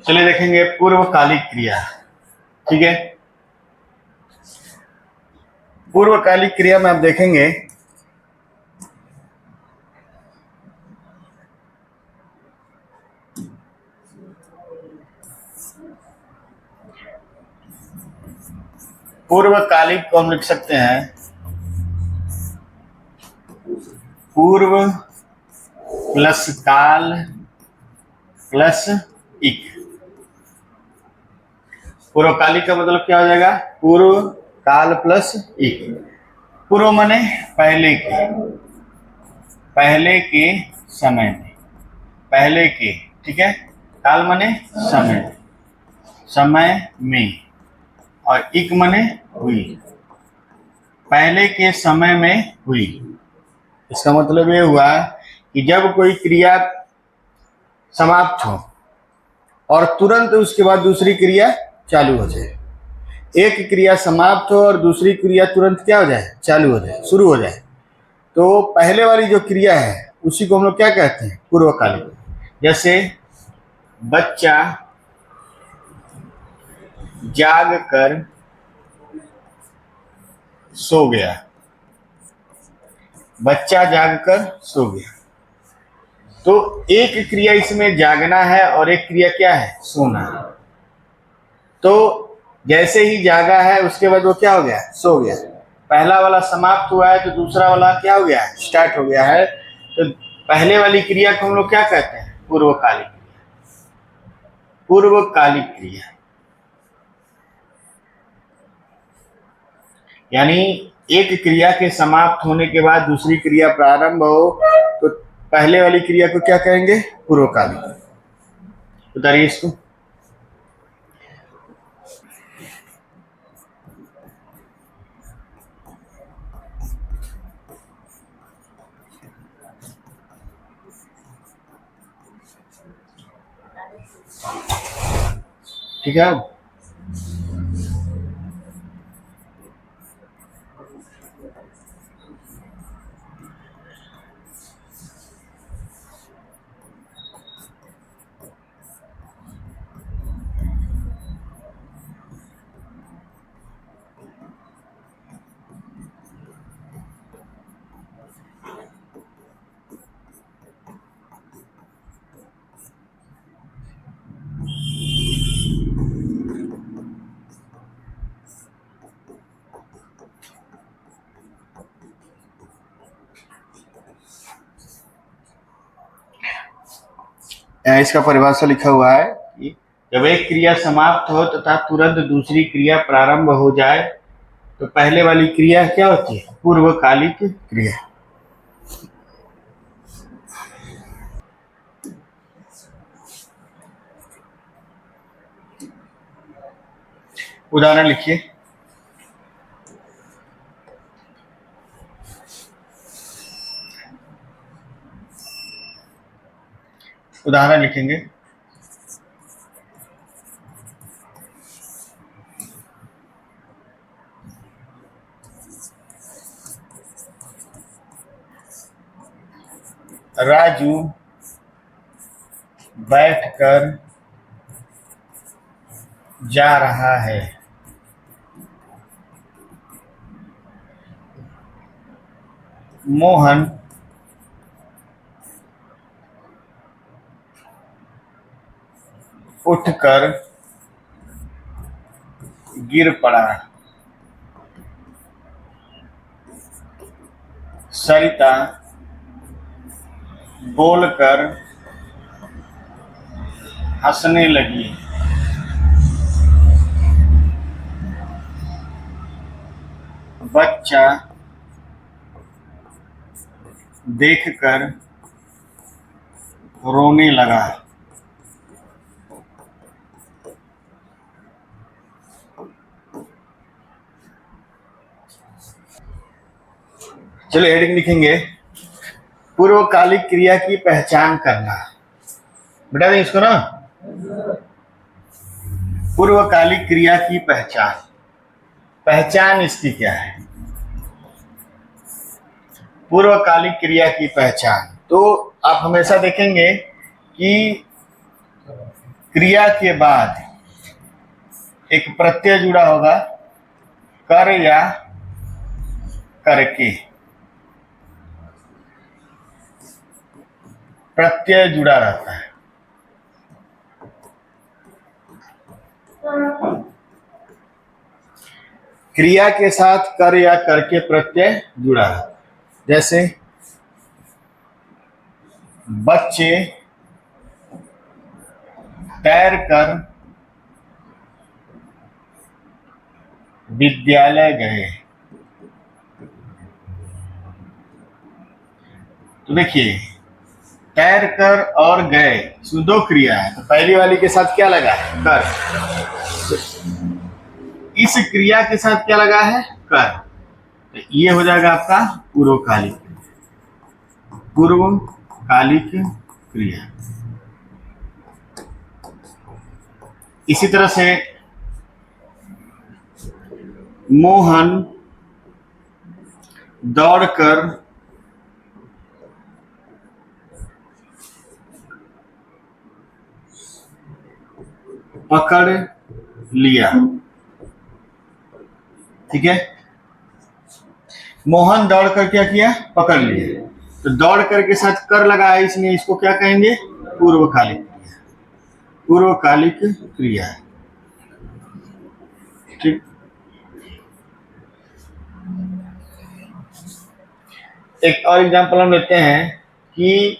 चलिए देखेंगे पूर्वकालिक क्रिया। ठीक है, पूर्वकालिक क्रिया में आप देखेंगे पूर्वकालिक को हम लिख सकते हैं पूर्व प्लस काल प्लस इक। पूर्वकालिक का मतलब क्या हो जाएगा? पूर्व काल प्लस इक। पूर्व माने पहले के समय में, पहले के। ठीक है, काल माने समय में, और इक माने हुई, पहले के समय में हुई। इसका मतलब ये हुआ कि जब कोई क्रिया समाप्त हो और तुरंत उसके बाद दूसरी क्रिया चालू हो जाए। एक क्रिया समाप्त हो और दूसरी क्रिया तुरंत क्या हो जाए? चालू हो जाए, शुरू हो जाए। तो पहले वाली जो क्रिया है उसी को हम लोग क्या कहते हैं? पूर्वकालिक। जैसे बच्चा जाग कर सो गया, बच्चा जाग कर सो गया। तो एक क्रिया इसमें जागना है और एक क्रिया क्या है? सोना। तो जैसे ही जागा है उसके बाद वो क्या हो गया? सो गया। पहला वाला समाप्त हुआ है तो दूसरा वाला क्या हो गया? स्टार्ट हो गया है। तो पहले वाली क्रिया को हम लोग क्या कहते हैं? पूर्वकालिक क्रिया। पूर्वकालिक क्रिया यानी एक क्रिया के समाप्त होने के बाद दूसरी क्रिया प्रारंभ हो तो पहले वाली क्रिया को क्या कहेंगे? पूर्वकालिक। उतारिए इसको। ठीक है, इसका परिभाषा लिखा हुआ है कि जब एक क्रिया समाप्त हो तथा तुरंत दूसरी क्रिया प्रारंभ हो जाए तो पहले वाली क्रिया क्या होती है? पूर्वकालिक क्रिया। उदाहरण लिखिए। उदाहरण लिखेंगे। राजू बैठकर जा रहा है, मोहन उठकर गिर पड़ा, सरिता बोलकर हंसने लगी, बच्चा देखकर रोने लगा। चलिए हेडिंग लिखेंगे, पूर्वकालिक क्रिया की पहचान करना। बेटा दें इसको ना, पूर्वकालिक क्रिया की पहचान। पहचान इसकी क्या है? पूर्वकालिक क्रिया की पहचान। तो आप हमेशा देखेंगे कि क्रिया के बाद एक प्रत्यय जुड़ा होगा, कर या करके, प्रत्यय जुड़ा रहता है। क्रिया के साथ कर या करके प्रत्यय जुड़ा है। जैसे बच्चे तैर कर विद्यालय गए। तो देखिए, तैर कर और गए, इसमें दो क्रिया है। तो पहली वाली के साथ क्या लगा है? कर। इस क्रिया के साथ क्या लगा है? कर। तो ये हो जाएगा आपका पूर्वकालिक, पूर्वकालिक क्रिया। इसी तरह से मोहन दौड़कर पकड़ लिया। ठीक है, मोहन दौड़कर क्या किया? पकड़ लिया। तो दौड़कर के साथ कर लगा है, इसलिए इसको क्या कहेंगे? पूर्वकालिक क्रिया, पूर्वकालिक क्रिया। ठीक, एक और एग्जांपल हम लेते हैं कि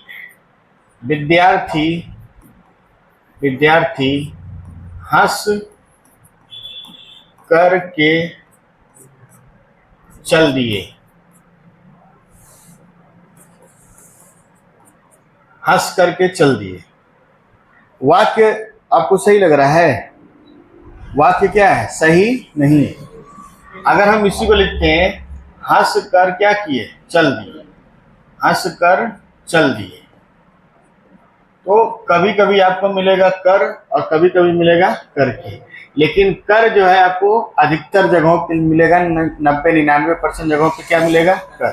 विद्यार्थी हंस करके चल दिए। हंस करके चल दिए। वाक्य आपको सही लग रहा है? वाक्य क्या है? सही नहीं है। अगर हम इसी को लिखते हैं, हंस कर क्या किए? चल दिए। हंस कर चल दिए। तो कभी कभी आपको मिलेगा कर और कभी कभी मिलेगा करके, लेकिन कर जो है आपको अधिकतर जगहों पे मिलेगा, 90-99% जगहों पे क्या मिलेगा? कर।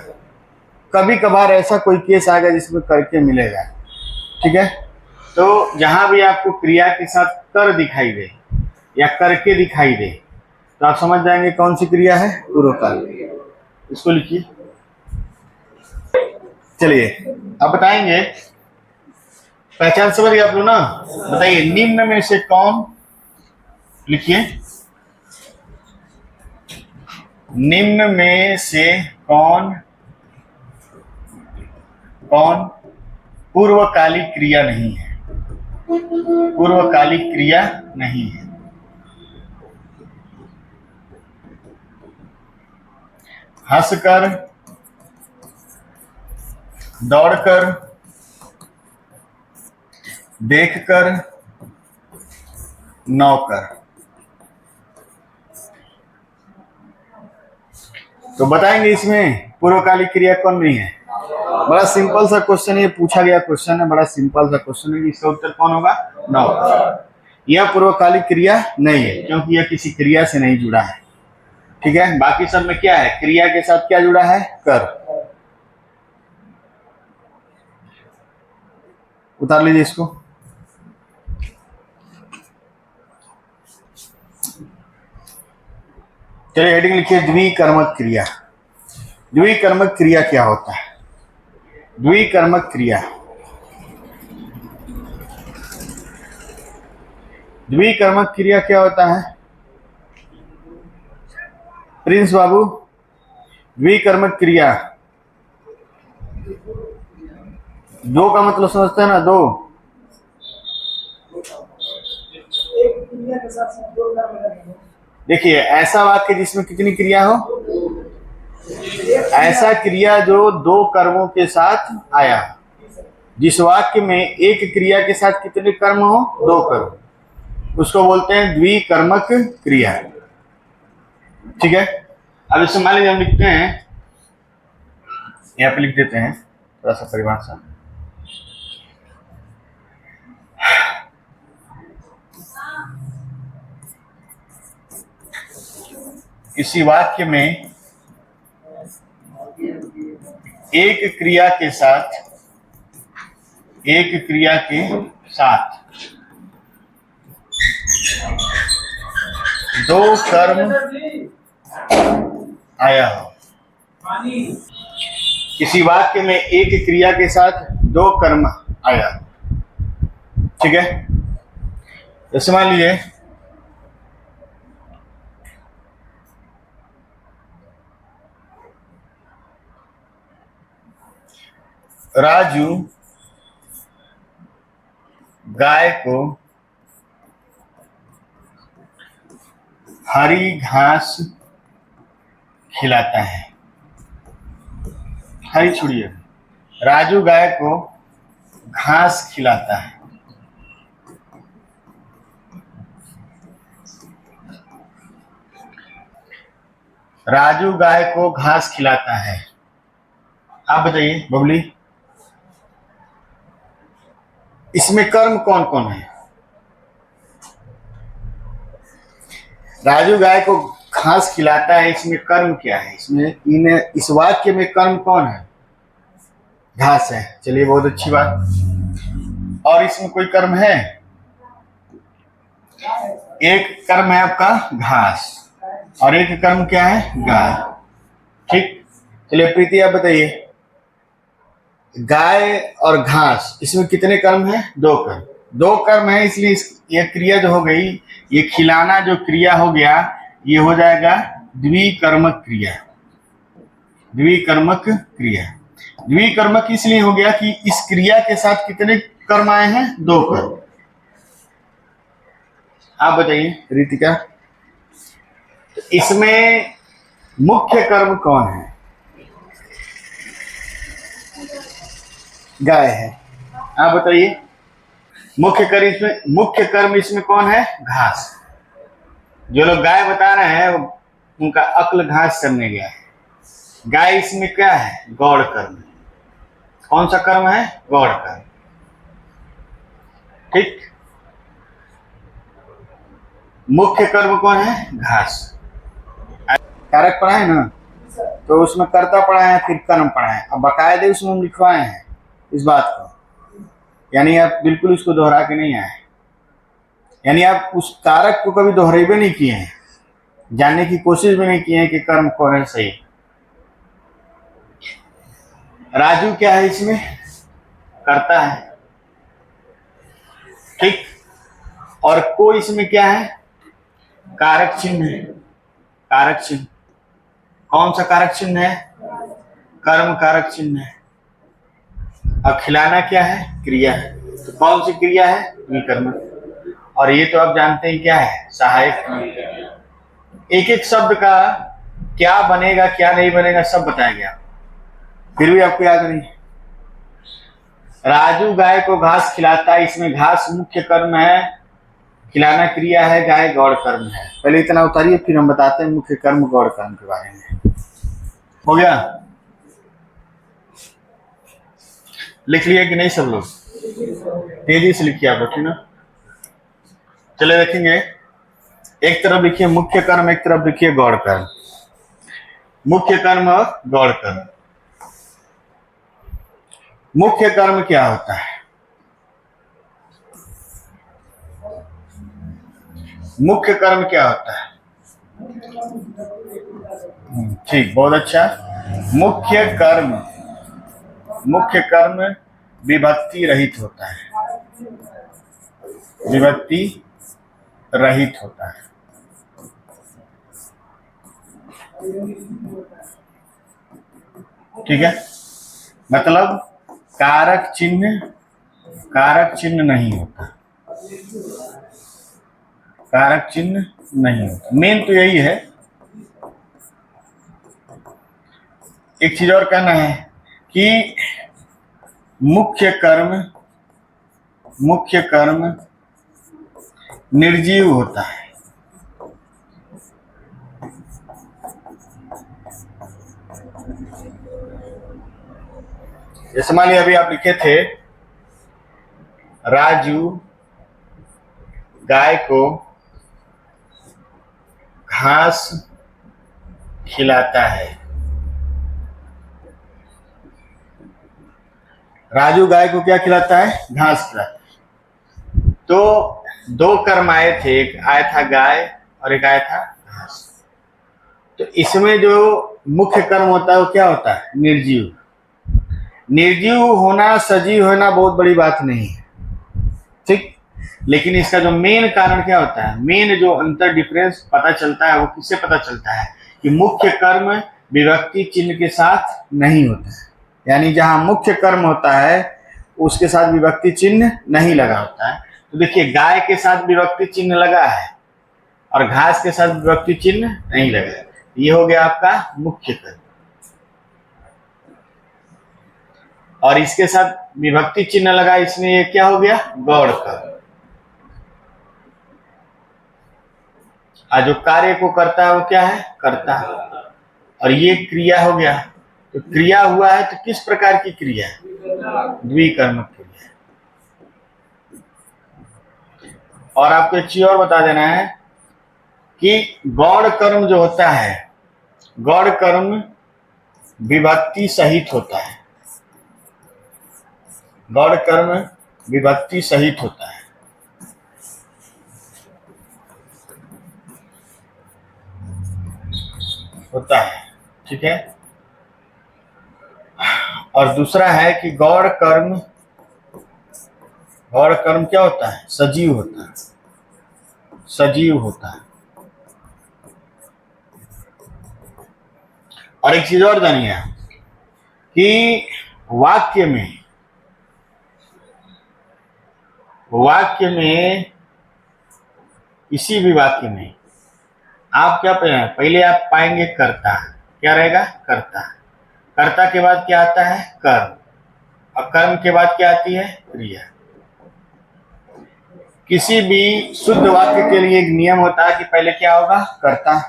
कभी कभार ऐसा कोई केस आएगा जिसमें करके मिलेगा। ठीक है, तो जहां भी आपको क्रिया के साथ कर दिखाई दे या करके दिखाई दे, तो आप समझ जाएंगे कौन सी क्रिया है? पूर्वकालिक। इसको लिखिए। चलिए अब बताएंगे, पहचान समझ गए आप लोग ना? बताइए, निम्न में से कौन, लिखिए, निम्न में से कौन पूर्वकालिक क्रिया नहीं है? पूर्वकालिक क्रिया नहीं है। हंसकर, दौड़कर, देखकर, नौकर। तो बताएंगे इसमें पूर्वकालिक क्रिया कौन नहीं है? बड़ा सिंपल सा क्वेश्चन, ये पूछा गया क्वेश्चन है, बड़ा सिंपल सा क्वेश्चन है। इसका उत्तर कौन होगा? नौकर। यह पूर्वकालिक क्रिया नहीं है, क्योंकि यह किसी क्रिया से नहीं जुड़ा है। ठीक है, बाकी सब में क्या है? क्रिया के साथ क्या जुड़ा है? कर। उतार लीजिए इसको। चलिए हेडिंग लिखिए, द्विकर्मक क्रिया। द्विकर्मक क्रिया क्या होता है? द्विकर्मक क्रिया, द्विकर्मक क्रिया क्या होता है? प्रिंस बाबू, द्विकर्मक क्रिया, दो का मतलब समझते हैं ना? दो, देखिए ऐसा वाक्य जिसमें कितनी क्रिया हो, ऐसा क्रिया जो दो कर्मों के साथ आया। जिस वाक्य में एक क्रिया के साथ कितने कर्म हो? दो कर्म, उसको बोलते हैं द्विकर्मक क्रिया। ठीक है, अब इसे मान लीजिए हम लिखते हैं, यहाँ पे लिख देते हैं थोड़ा सा परिभाषा। किसी वाक्य में एक क्रिया के साथ दो कर्म आया हो। किसी वाक्य में एक क्रिया के साथ दो कर्म आया, ठीक है। जैसे मान लीजिए राजू गाय को हरी घास खिलाता है। हरी छोड़िए, राजू गाय को घास खिलाता है। राजू गाय को घास खिलाता है। आप बताइए बबली, इसमें कर्म कौन कौन है? राजू गाय को घास खिलाता है, इसमें कर्म क्या है? इसमें इस वाक्य में कर्म कौन है? घास है। चलिए, बहुत अच्छी बात। और इसमें कोई कर्म है? एक कर्म है आपका घास, और एक कर्म क्या है? गाय। ठीक। चलिए प्रीति, आप बताइए, गाय और घास, इसमें कितने कर्म है? दो कर्म। दो कर्म है, इसलिए ये क्रिया जो हो गई, ये खिलाना जो क्रिया हो गया, ये हो जाएगा द्विकर्मक क्रिया। द्विकर्मक क्रिया। द्विकर्मक इसलिए हो गया कि इस क्रिया के साथ कितने कर्म आए हैं? दो कर्म। आप बताइए रितिका, तो इसमें मुख्य कर्म कौन है? गाय है। आप बताइए, मुख्य कर्म इसमें कौन है? घास। जो लोग गाय बता रहे हैं उनका अक्ल घास चरने गया है। गाय इसमें क्या है? गौड़ कर्म। कौन सा कर्म है? गौड़ कर्म। ठीक। मुख्य कर्म कौन है? घास। कारक पढ़ाए ना, तो उसमें कर्ता पढ़ाए हैं, फिर कर्म पढ़ाए हैं। अब बाकायदे उसमें हम लिखवाए हैं इस बात को, यानी आप बिल्कुल उसको दोहरा के नहीं आए, यानी आप उस कारक को कभी दोहराइबे नहीं किए हैं, जानने की कोशिश भी नहीं किए हैं कि कर्म कौन है सही। राजू क्या है? इसमें करता है। ठीक। और को इसमें क्या है? कारक चिन्ह है। कारक चिन्ह कौन सा कारक चिन्ह है? कर्म कारक चिन्ह है। अब खिलाना क्या है? क्रिया है। तो कौन सी क्रिया है? विकर्म। और ये तो आप जानते हैं क्या है? सहायक। एक एक शब्द का क्या बनेगा क्या नहीं बनेगा सब बताया गया, फिर भी आपको याद नहीं। राजू गाय को घास खिलाता है, इसमें घास मुख्य कर्म है, खिलाना क्रिया है, गाय गौड़ कर्म है। पहले इतना उतारिए, फिर हम बताते हैं मुख्य कर्म गौड़ कर्म के बारे में। हो गया? लिख लिया कि नहीं सब लोग? तेजी से लिखिए आप, ठीक ना? चले देखेंगे, एक तरफ लिखिए मुख्य कर्म, एक तरफ लिखिए गौड़ कर्म। मुख्य कर्म और गौड़ कर्म। मुख्य कर्म क्या होता है? मुख्य कर्म क्या होता है? ठीक, बहुत अच्छा। मुख्य कर्म विभक्ति रहित होता है। विभक्ति रहित होता है। ठीक है, मतलब कारक चिन्ह नहीं होता। कारक चिन्ह नहीं होता। मेन तो यही है। एक चीज और कहना है कि मुख्य कर्म निर्जीव होता है। जैसे मान लिया अभी आप लिखे थे, राजू गाय को घास खिलाता है। राजू गाय को क्या खिलाता है? घास खिलाता है। तो दो कर्म आए थे, एक आया था गाय और एक आया था घास। तो इसमें जो मुख्य कर्म होता है वो क्या होता है? निर्जीव। निर्जीव होना सजीव होना बहुत बड़ी बात नहीं है, ठीक। लेकिन इसका जो मेन कारण क्या होता है, मेन जो अंतर डिफरेंस पता चलता है वो किससे पता चलता है कि मुख्य कर्म विभक्ति चिन्ह के साथ नहीं होता है। यानी जहां मुख्य कर्म होता है उसके साथ विभक्ति चिन्ह नहीं लगा होता है। तो देखिए गाय के साथ विभक्ति चिन्ह लगा है और घास के साथ विभक्ति चिन्ह नहीं लगा है। ये हो गया आपका मुख्य कर्म। और इसके साथ विभक्ति चिन्ह लगा, इसमें ये क्या हो गया? गौड़ कर्म। जो कार्य को करता है वो क्या है? कर्ता। और ये क्रिया हो गया। तो क्रिया हुआ है तो किस प्रकार की क्रिया? द्विकर्मक क्रिया। और आपको एक चीज और बता देना है कि गौड़ कर्म जो होता है, गौड़ कर्म विभक्ति सहित होता है। गौड़ कर्म विभक्ति सहित होता है। ठीक है। और दूसरा है कि गौड़ कर्म क्या होता है? सजीव होता है। सजीव होता है। और एक चीज और जानिए कि वाक्य में किसी भी वाक्य में आप क्या पाएंगे? पहले आप पाएंगे कर्ता। क्या रहेगा? कर्ता। कर्ता के बाद क्या आता है? कर्म। और कर्म के बाद क्या आती है? क्रिया। किसी भी शुद्ध वाक्य के लिए एक नियम होता है कि पहले क्या होगा? कर्ता,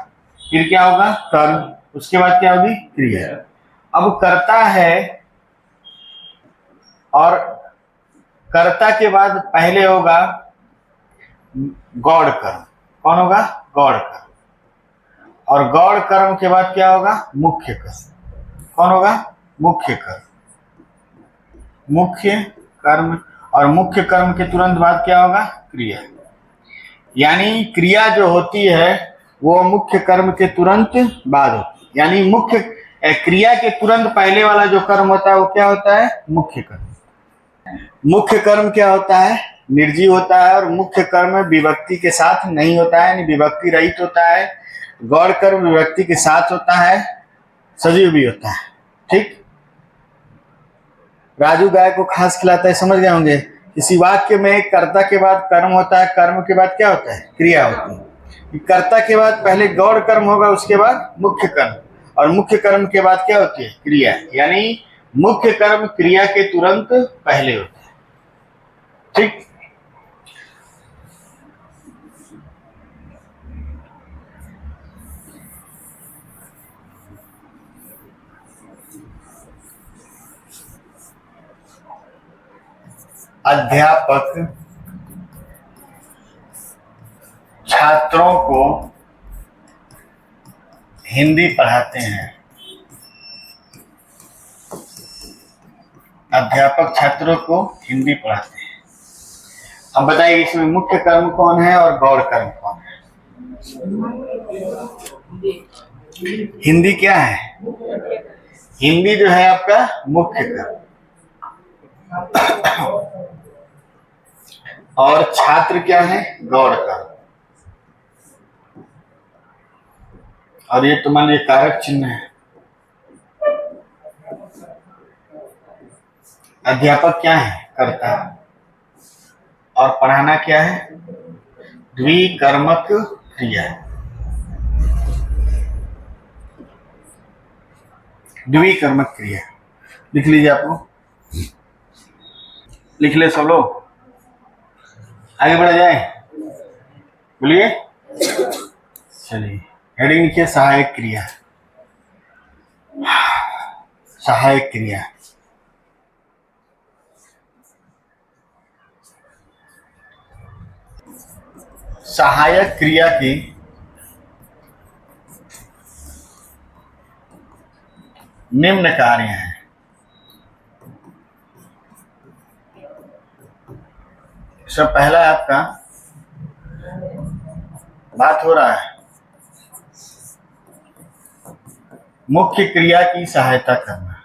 फिर क्या होगा? कर्म, उसके बाद क्या होगी? क्रिया। अब कर्ता है और कर्ता के बाद पहले होगा गौड़ कर्म। कौन होगा? गौड़ कर्म। और गौड़ कर्म के बाद क्या होगा? मुख्य कर्म। कौन होगा? मुख्य कर्म। मुख्य कर्म। और मुख्य कर्म के तुरंत बाद क्या होगा? क्रिया। यानी क्रिया जो होती है वो मुख्य कर्म के तुरंत बाद होती है। यानी मुख्य क्रिया के तुरंत पहले वाला जो कर्म होता है वो क्या होता है? मुख्य कर्म। मुख्य कर्म क्या होता है? निर्जीव होता है और मुख्य कर्म विभक्ति के साथ नहीं होता है, यानी विभक्ति रहित होता है। गौड़ कर्म विभक्ति के साथ होता है, सजीव भी होता है, ठीक। राजू गाय को घास खिलाता है, समझ गए होंगे। किसी वाक्य में कर्ता के बाद कर्म होता है, कर्म के बाद क्या होता है? क्रिया होती है। कर्ता के बाद पहले गौड़ कर्म होगा, उसके बाद मुख्य कर्म, और मुख्य कर्म के बाद क्या होती है? क्रिया। यानी मुख्य कर्म क्रिया के तुरंत पहले होता है, ठीक। अध्यापक छात्रों को हिंदी पढ़ाते हैं। अध्यापक छात्रों को हिंदी पढ़ाते हैं। अब बताइए इसमें मुख्य कर्म कौन है और गौड़ कर्म कौन है? हिंदी क्या है? हिंदी जो है आपका मुख्य कर्म। और छात्र क्या है? गौड़ कर्म। और ये तो मान लीजिए कारक चिन्ह है। अध्यापक क्या है? कर्ता। और पढ़ाना क्या है? द्विकर्मक क्रिया। द्विकर्मक क्रिया लिख लीजिए, आप लोग लिख ले सब लोग, आगे बढ़ा जाए। बोलिए। चलिए हेडिंग लिखिए सहायक क्रिया। सहायक क्रिया। सहायक क्रिया की निम्न कार्य हैं। सब पहला है आपका बात हो रहा है। मुख्य क्रिया की सहायता करना।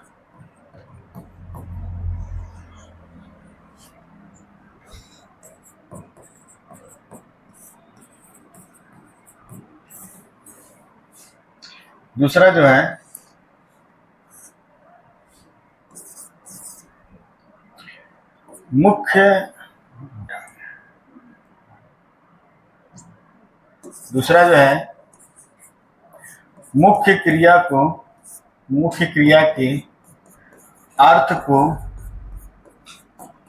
दूसरा जो है मुख्य क्रिया के अर्थ को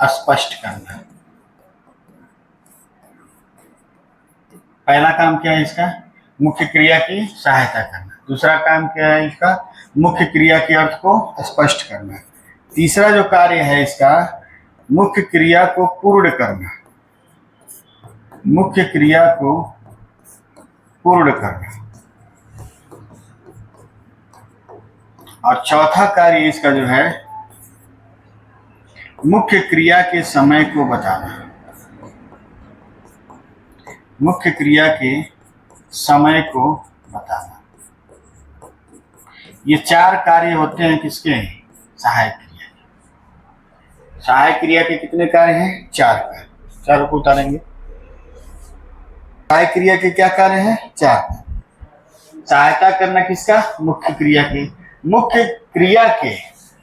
स्पष्ट करना। पहला काम क्या है इसका? मुख्य क्रिया की सहायता करना। दूसरा काम क्या है इसका? मुख्य क्रिया के अर्थ को स्पष्ट करना। तीसरा जो कार्य है इसका, मुख्य क्रिया को पूर्ण करना। मुख्य क्रिया को पूर्ण करना। और चौथा कार्य इसका जो है, मुख्य क्रिया के समय को बताना। मुख्य क्रिया के समय को बताना। ये चार कार्य होते हैं किसके? सहायक क्रिया। सहायक क्रिया के कितने कार्य हैं? चार कार्य। चारों को उतारेंगे। सहायक क्रिया के क्या कार्य हैं? चार। सहायता करना किसका? मुख्य क्रिया के। मुख्य क्रिया के,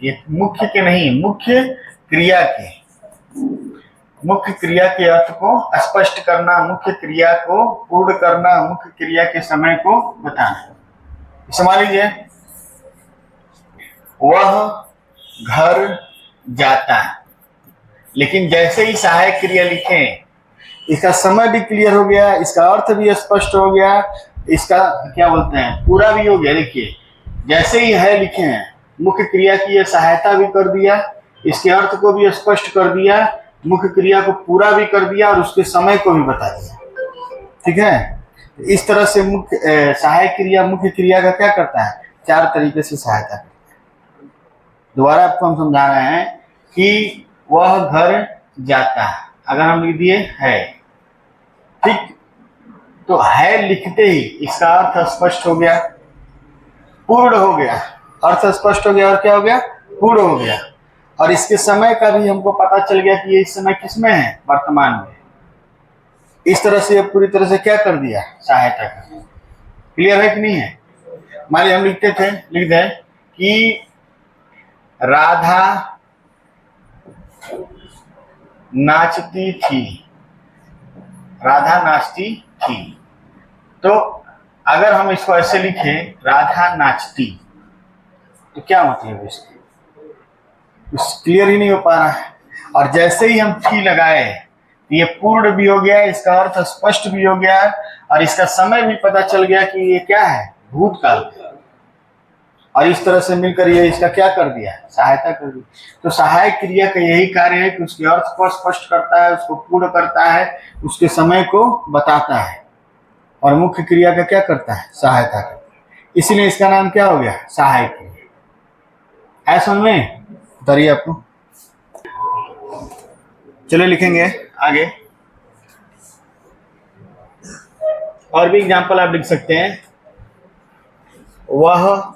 ये मुख्य के नहीं, मुख्य क्रिया के। मुख्य क्रिया के अर्थ को स्पष्ट करना, मुख्य क्रिया को पूर्ण करना, मुख्य क्रिया के समय को बताना। समझ लीजिए, वह घर जाता है। लेकिन जैसे ही सहायक क्रिया लिखें, इसका समय भी क्लियर हो गया, इसका अर्थ भी स्पष्ट हो गया, इसका क्या बोलते हैं, पूरा भी हो गया। देखिए, जैसे ही है लिखे हैं, मुख्य क्रिया की यह सहायता भी कर दिया, इसके अर्थ को भी स्पष्ट कर दिया, मुख्य क्रिया को पूरा भी कर दिया और उसके समय को भी बता दिया। ठीक है, इस तरह से मुख्य सहायक क्रिया मुख्य क्रिया का क्या करता है? चार तरीके से सहायता करता है। दोबारा आपको हम समझा रहे हैं कि वह घर जाता है। अगर हम लिख दिए है, ठीक, तो है लिखते ही इसका अर्थ स्पष्ट हो गया, पूर्ण हो गया। अर्थ स्पष्ट हो गया और क्या हो गया? पूर्ण हो गया। और इसके समय का भी हमको पता चल गया कि ये इस समय किसमें है? वर्तमान में। इस तरह से पूरी तरह से क्या कर दिया? सहायता कर दिया। क्लियर है कि नहीं है? मान लीजिए हम लिख दें कि राधा नाचती थी। राधा नाचती थी। तो अगर हम इसको ऐसे लिखें, राधा नाचती, तो क्या मतलब है इसका? क्लियर ही नहीं हो पा रहा है। और जैसे ही हम थी लगाए, ये पूर्ण भी हो गया, इसका अर्थ स्पष्ट भी हो गया और इसका समय भी पता चल गया कि ये क्या है? भूतकाल। और इस तरह से मिलकर ये इसका क्या कर दिया? सहायता कर दी। तो सहायक क्रिया का यही कार्य है कि उसके अर्थ को स्पष्ट करता है, उसको पूर्ण करता है, उसके समय को बताता है, और मुख्य क्रिया का क्या करता है? सहायता करता है। इसीलिए इसका नाम क्या हो गया? सहायक क्रिया। ऐसा में उतारिए आपको। चलो लिखेंगे आगे। और भी एग्जाम्पल आप लिख सकते हैं। वह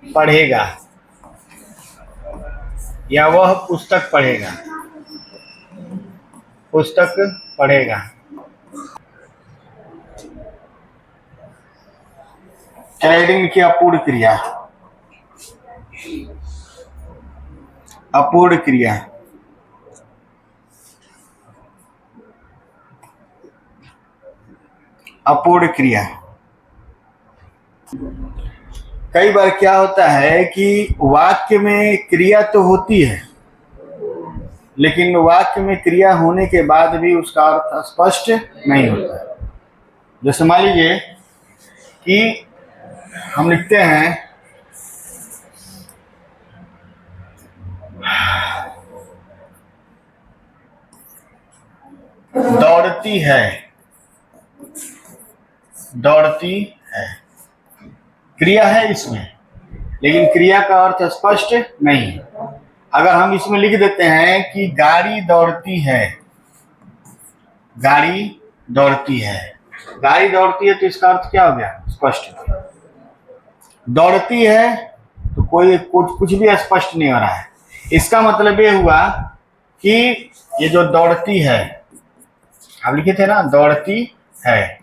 पढ़ेगा, या वह पुस्तक पढ़ेगा। पुस्तक पढ़ेगा। क्या हेडिंग लिखिए? अपूर्ण क्रिया। अपूर्ण क्रिया। अपूर्ण क्रिया। कई बार क्या होता है कि वाक्य में क्रिया तो होती है, लेकिन वाक्य में क्रिया होने के बाद भी उसका अर्थ स्पष्ट नहीं होता है। जैसे मान लीजिए कि हम लिखते हैं दौड़ती है। दौड़ती है, क्रिया है इसमें, लेकिन क्रिया का अर्थ स्पष्ट नहीं है। अगर हम इसमें लिख देते हैं कि गाड़ी दौड़ती है, गाड़ी दौड़ती है, गाड़ी दौड़ती है तो इसका अर्थ क्या हो गया? स्पष्ट हो गया। दौड़ती है तो कोई कुछ भी स्पष्ट नहीं हो रहा है। इसका मतलब ये हुआ कि ये जो दौड़ती है, आप लिखे थे ना दौड़ती है,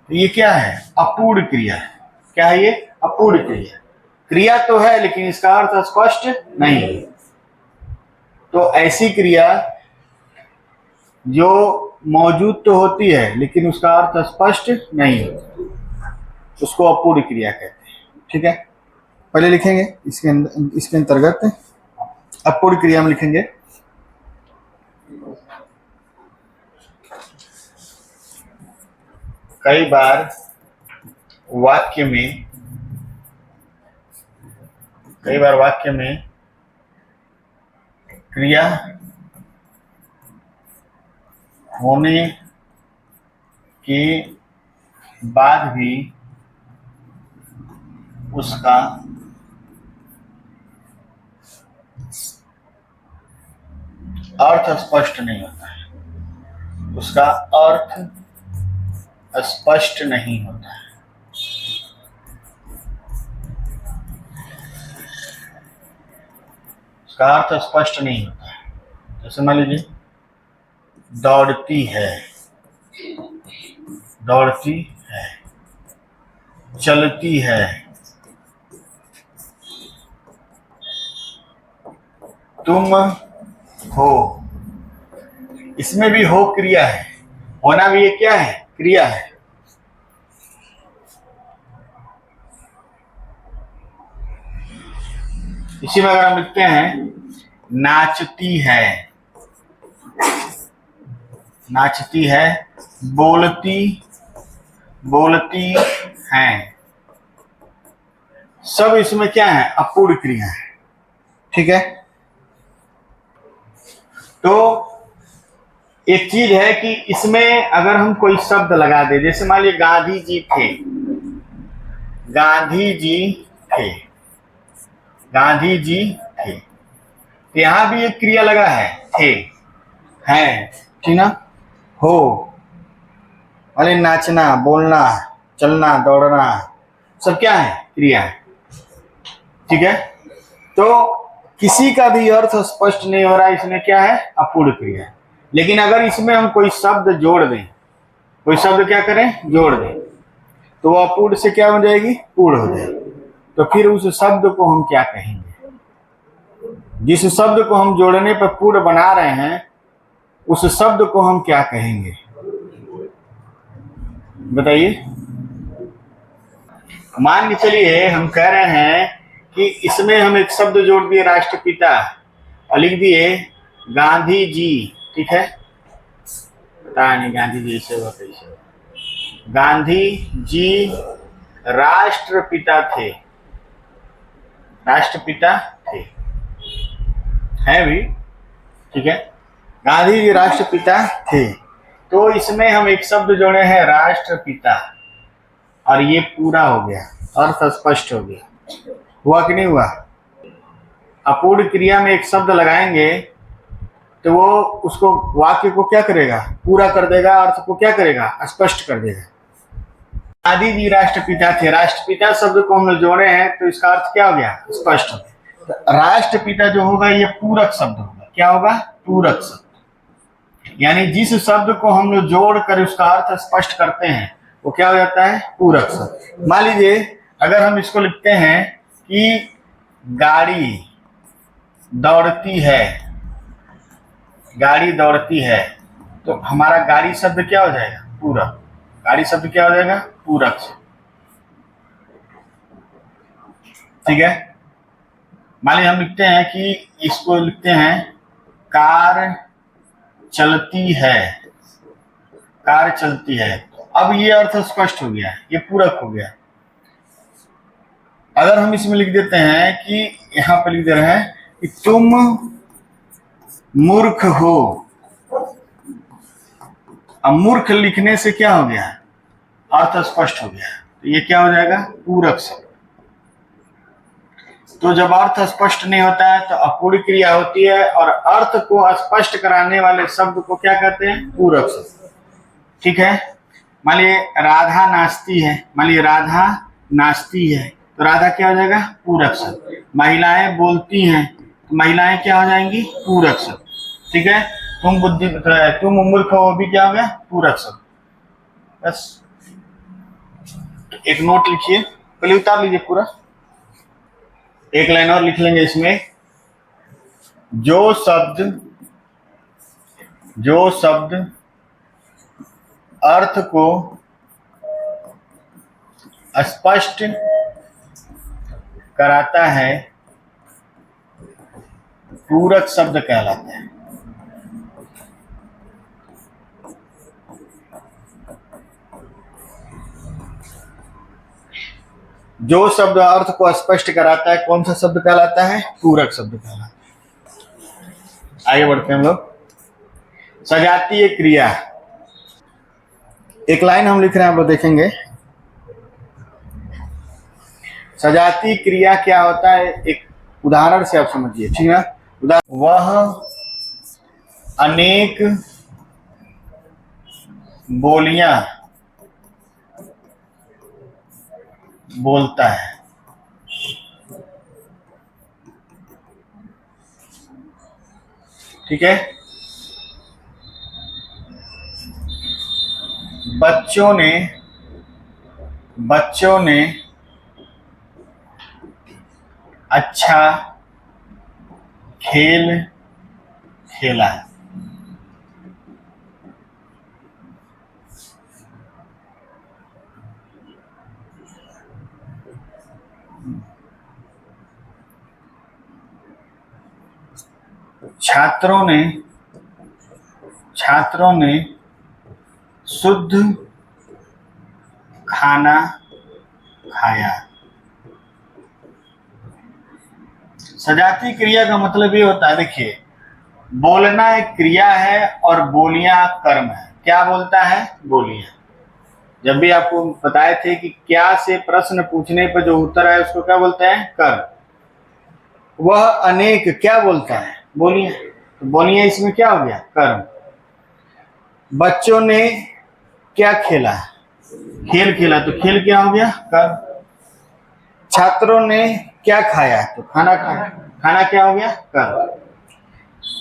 तो ये क्या है? अपूर्ण क्रिया है। क्या है ये? अपूर्ण क्रिया। क्रिया तो है लेकिन इसका अर्थ स्पष्ट नहीं है। तो ऐसी क्रिया जो मौजूद तो होती है लेकिन उसका अर्थ स्पष्ट नहीं होता, उसको अपूर्ण क्रिया कहते हैं। ठीक है, पहले लिखेंगे इसके अंतर्गत अपूर्ण क्रिया में लिखेंगे कई बार वाक्य में क्रिया होने के बाद भी उसका अर्थ स्पष्ट नहीं होता है। उसका अर्थ स्पष्ट नहीं होता है। उसका अर्थ स्पष्ट नहीं होता है। जैसे मान लीजिए दौड़ती है, दौड़ती है, चलती है, तुम हो, इसमें भी हो क्रिया है, होना भी ये क्या है? क्रिया है। इसी में अगर हम लिखते हैं नाचती है, नाचती है, बोलती हैं, सब इसमें क्या है? अपूर्ण क्रिया है। ठीक है, तो एक चीज है कि इसमें अगर हम कोई शब्द लगा दे, जैसे मान लीजिए गांधी जी थे, गांधी जी थे, गांधी जी थे, तो यहां भी एक क्रिया लगा है, थे, हैं, ठीक ना? हो, अरे नाचना, बोलना, चलना, दौड़ना, सब क्या है? क्रिया है। ठीक है, तो किसी का भी अर्थ स्पष्ट नहीं हो रहा है, इसमें क्या है? अपूर्ण क्रिया है। लेकिन अगर इसमें हम कोई शब्द जोड़ दें, कोई शब्द क्या करें? जोड़ दें, तो वो अपूर्ण से क्या हो जाएगी? पूर्ण हो जाएगी। तो फिर उस शब्द को हम क्या कहेंगे? जिस शब्द को हम जोड़ने पर पूर्ण बना रहे हैं, उस शब्द को हम क्या कहेंगे? बताइए। मान के चलिए हम कह रहे हैं कि इसमें हम एक शब्द जोड़ दिए राष्ट्रपिता और लिख दिए गांधी जी। ठीक है, पता नहीं गांधी जी से हुआ कैसे हुआ। गांधी जी राष्ट्रपिता थे, राष्ट्रपिता थे, हैं भी। ठीक है, गांधी जी राष्ट्रपिता थे, तो इसमें हम एक शब्द जोड़े हैं राष्ट्रपिता, और ये पूरा हो गया, अर्थ स्पष्ट हो गया। हुआ कि नहीं हुआ? अपूर्ण क्रिया में एक शब्द लगाएंगे तो वो उसको वाक्य को क्या करेगा? पूरा कर देगा, अर्थ को क्या करेगा? स्पष्ट कर देगा। गांधी जी राष्ट्रपिता थे, राष्ट्रपिता शब्द को हम जोड़े हैं तो इसका अर्थ क्या हो गया? स्पष्ट हो गया। तो राष्ट्रपिता जो होगा ये पूरक शब्द होगा। क्या होगा? पूरक शब्द। यानी जिस शब्द को हम लोग जोड़ कर उसका अर्थ स्पष्ट करते हैं वो क्या हो जाता है? पूरक शब्द। मान लीजिए अगर हम इसको लिखते हैं कि गाड़ी दौड़ती है, गाड़ी दौड़ती है, तो हमारा गाड़ी शब्द क्या हो जाएगा? पूरक। गाड़ी शब्द क्या हो जाएगा? पूरक शब्द। ठीक है, मान लीजिए हम लिखते हैं कि इसको लिखते हैं कार चलती है, कार चलती है, अब ये अर्थ स्पष्ट हो गया, ये पूरक हो गया। अगर हम इसमें लिख देते हैं कि यहां पर लिख दे रहे हैं कि तुम मूर्ख हो, अब मूर्ख लिखने से क्या हो गया? अर्थ स्पष्ट हो गया, तो ये क्या हो जाएगा? पूरक शब्द। तो जब अर्थ स्पष्ट नहीं होता है तो अपूर्ण क्रिया होती है, और अर्थ को स्पष्ट कराने वाले शब्द को क्या कहते हैं? पूरक शब्द। ठीक है, मान लीजिए राधा नाचती है, मान लीजिए राधा नाचती है तो राधा क्या हो जाएगा? पूरक शब्द। महिलाएं बोलती हैं तो महिलाएं क्या हो जाएंगी? पूरक शब्द। ठीक है, तुम मूर्ख हो, वो भी क्या हो गया? पूरक शब्द। बस एक नोट लिखिए, पहले उतार लीजिए पूरा, एक लाइन और लिख लेंगे इसमें। जो शब्द अर्थ को स्पष्ट कराता है पूरक शब्द कहलाता है। जो शब्द अर्थ को स्पष्ट कराता है कौन सा शब्द कहलाता है? पूरक शब्द कहलाता है। आगे बढ़ते हैं हम लोग। सजातीय क्रिया, एक लाइन हम लिख रहे हैं, आप लोग देखेंगे। सजातीय क्रिया क्या होता है, एक उदाहरण से आप समझिए, ठीक है। वह अनेक बोलियां बोलता है। ठीक है, बच्चों ने अच्छा खेल खेला। छात्रों ने शुद्ध खाना खाया। सजातीय क्रिया का मतलब ये होता है, देखिए, बोलना एक क्रिया है और बोलियां कर्म है। क्या बोलता है? बोलियां। जब भी आपको बताए थे कि क्या से प्रश्न पूछने पर जो उत्तर है उसको क्या बोलते हैं? कर्म। वह अनेक क्या बोलता है? बोलियां। तो बोलियां इसमें क्या हो गया? कर्म। बच्चों ने क्या खेला? खेल खेला, तो खेल क्या हो गया? कर्म। छात्रों ने क्या खाया? तो खाना खाया, खाना क्या हो गया? कर्म।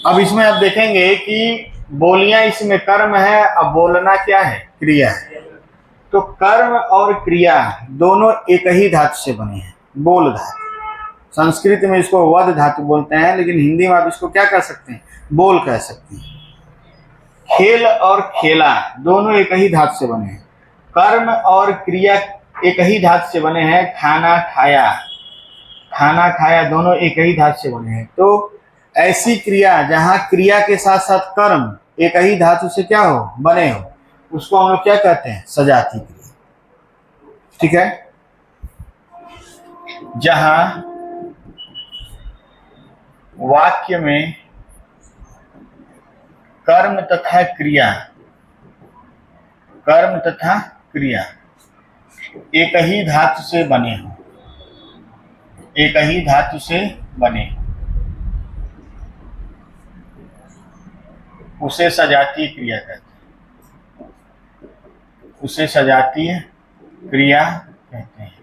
अब इसमें आप देखेंगे कि बोलियां इसमें कर्म है, अब बोलना क्या है? क्रिया है। तो कर्म और क्रिया दोनों एक ही धातु से बने हैं, बोल धातु। संस्कृत में इसको वद धातु बोलते हैं, लेकिन हिंदी में आप इसको क्या कह सकते हैं? बोल कह सकते हैं। खेल और खेला दोनों एक ही धातु से बने हैं। कर्म और क्रिया एक ही धातु से बने हैं। खाना खाया दोनों एक ही धातु से बने हैं। तो ऐसी क्रिया जहां क्रिया के साथ साथ कर्म एक ही धातु से क्या हो? बने हो, उसको हम लोग क्या कहते हैं? सजातीय क्रिया। ठीक है, जहां वाक्य में कर्म तथा क्रिया एक ही धातु से बने हो, उसे सजातीय क्रिया कहते हैं।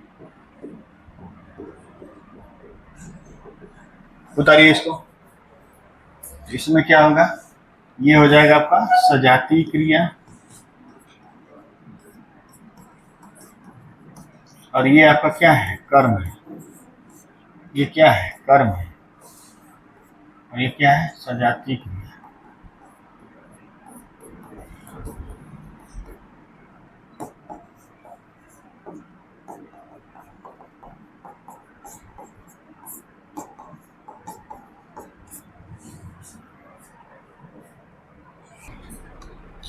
उतारिए इसको, इसमें क्या होगा? ये हो जाएगा आपका सजातीय क्रिया, और ये आपका क्या है? कर्म है। ये क्या है? कर्म है, और ये क्या है? सजातीय क्रिया।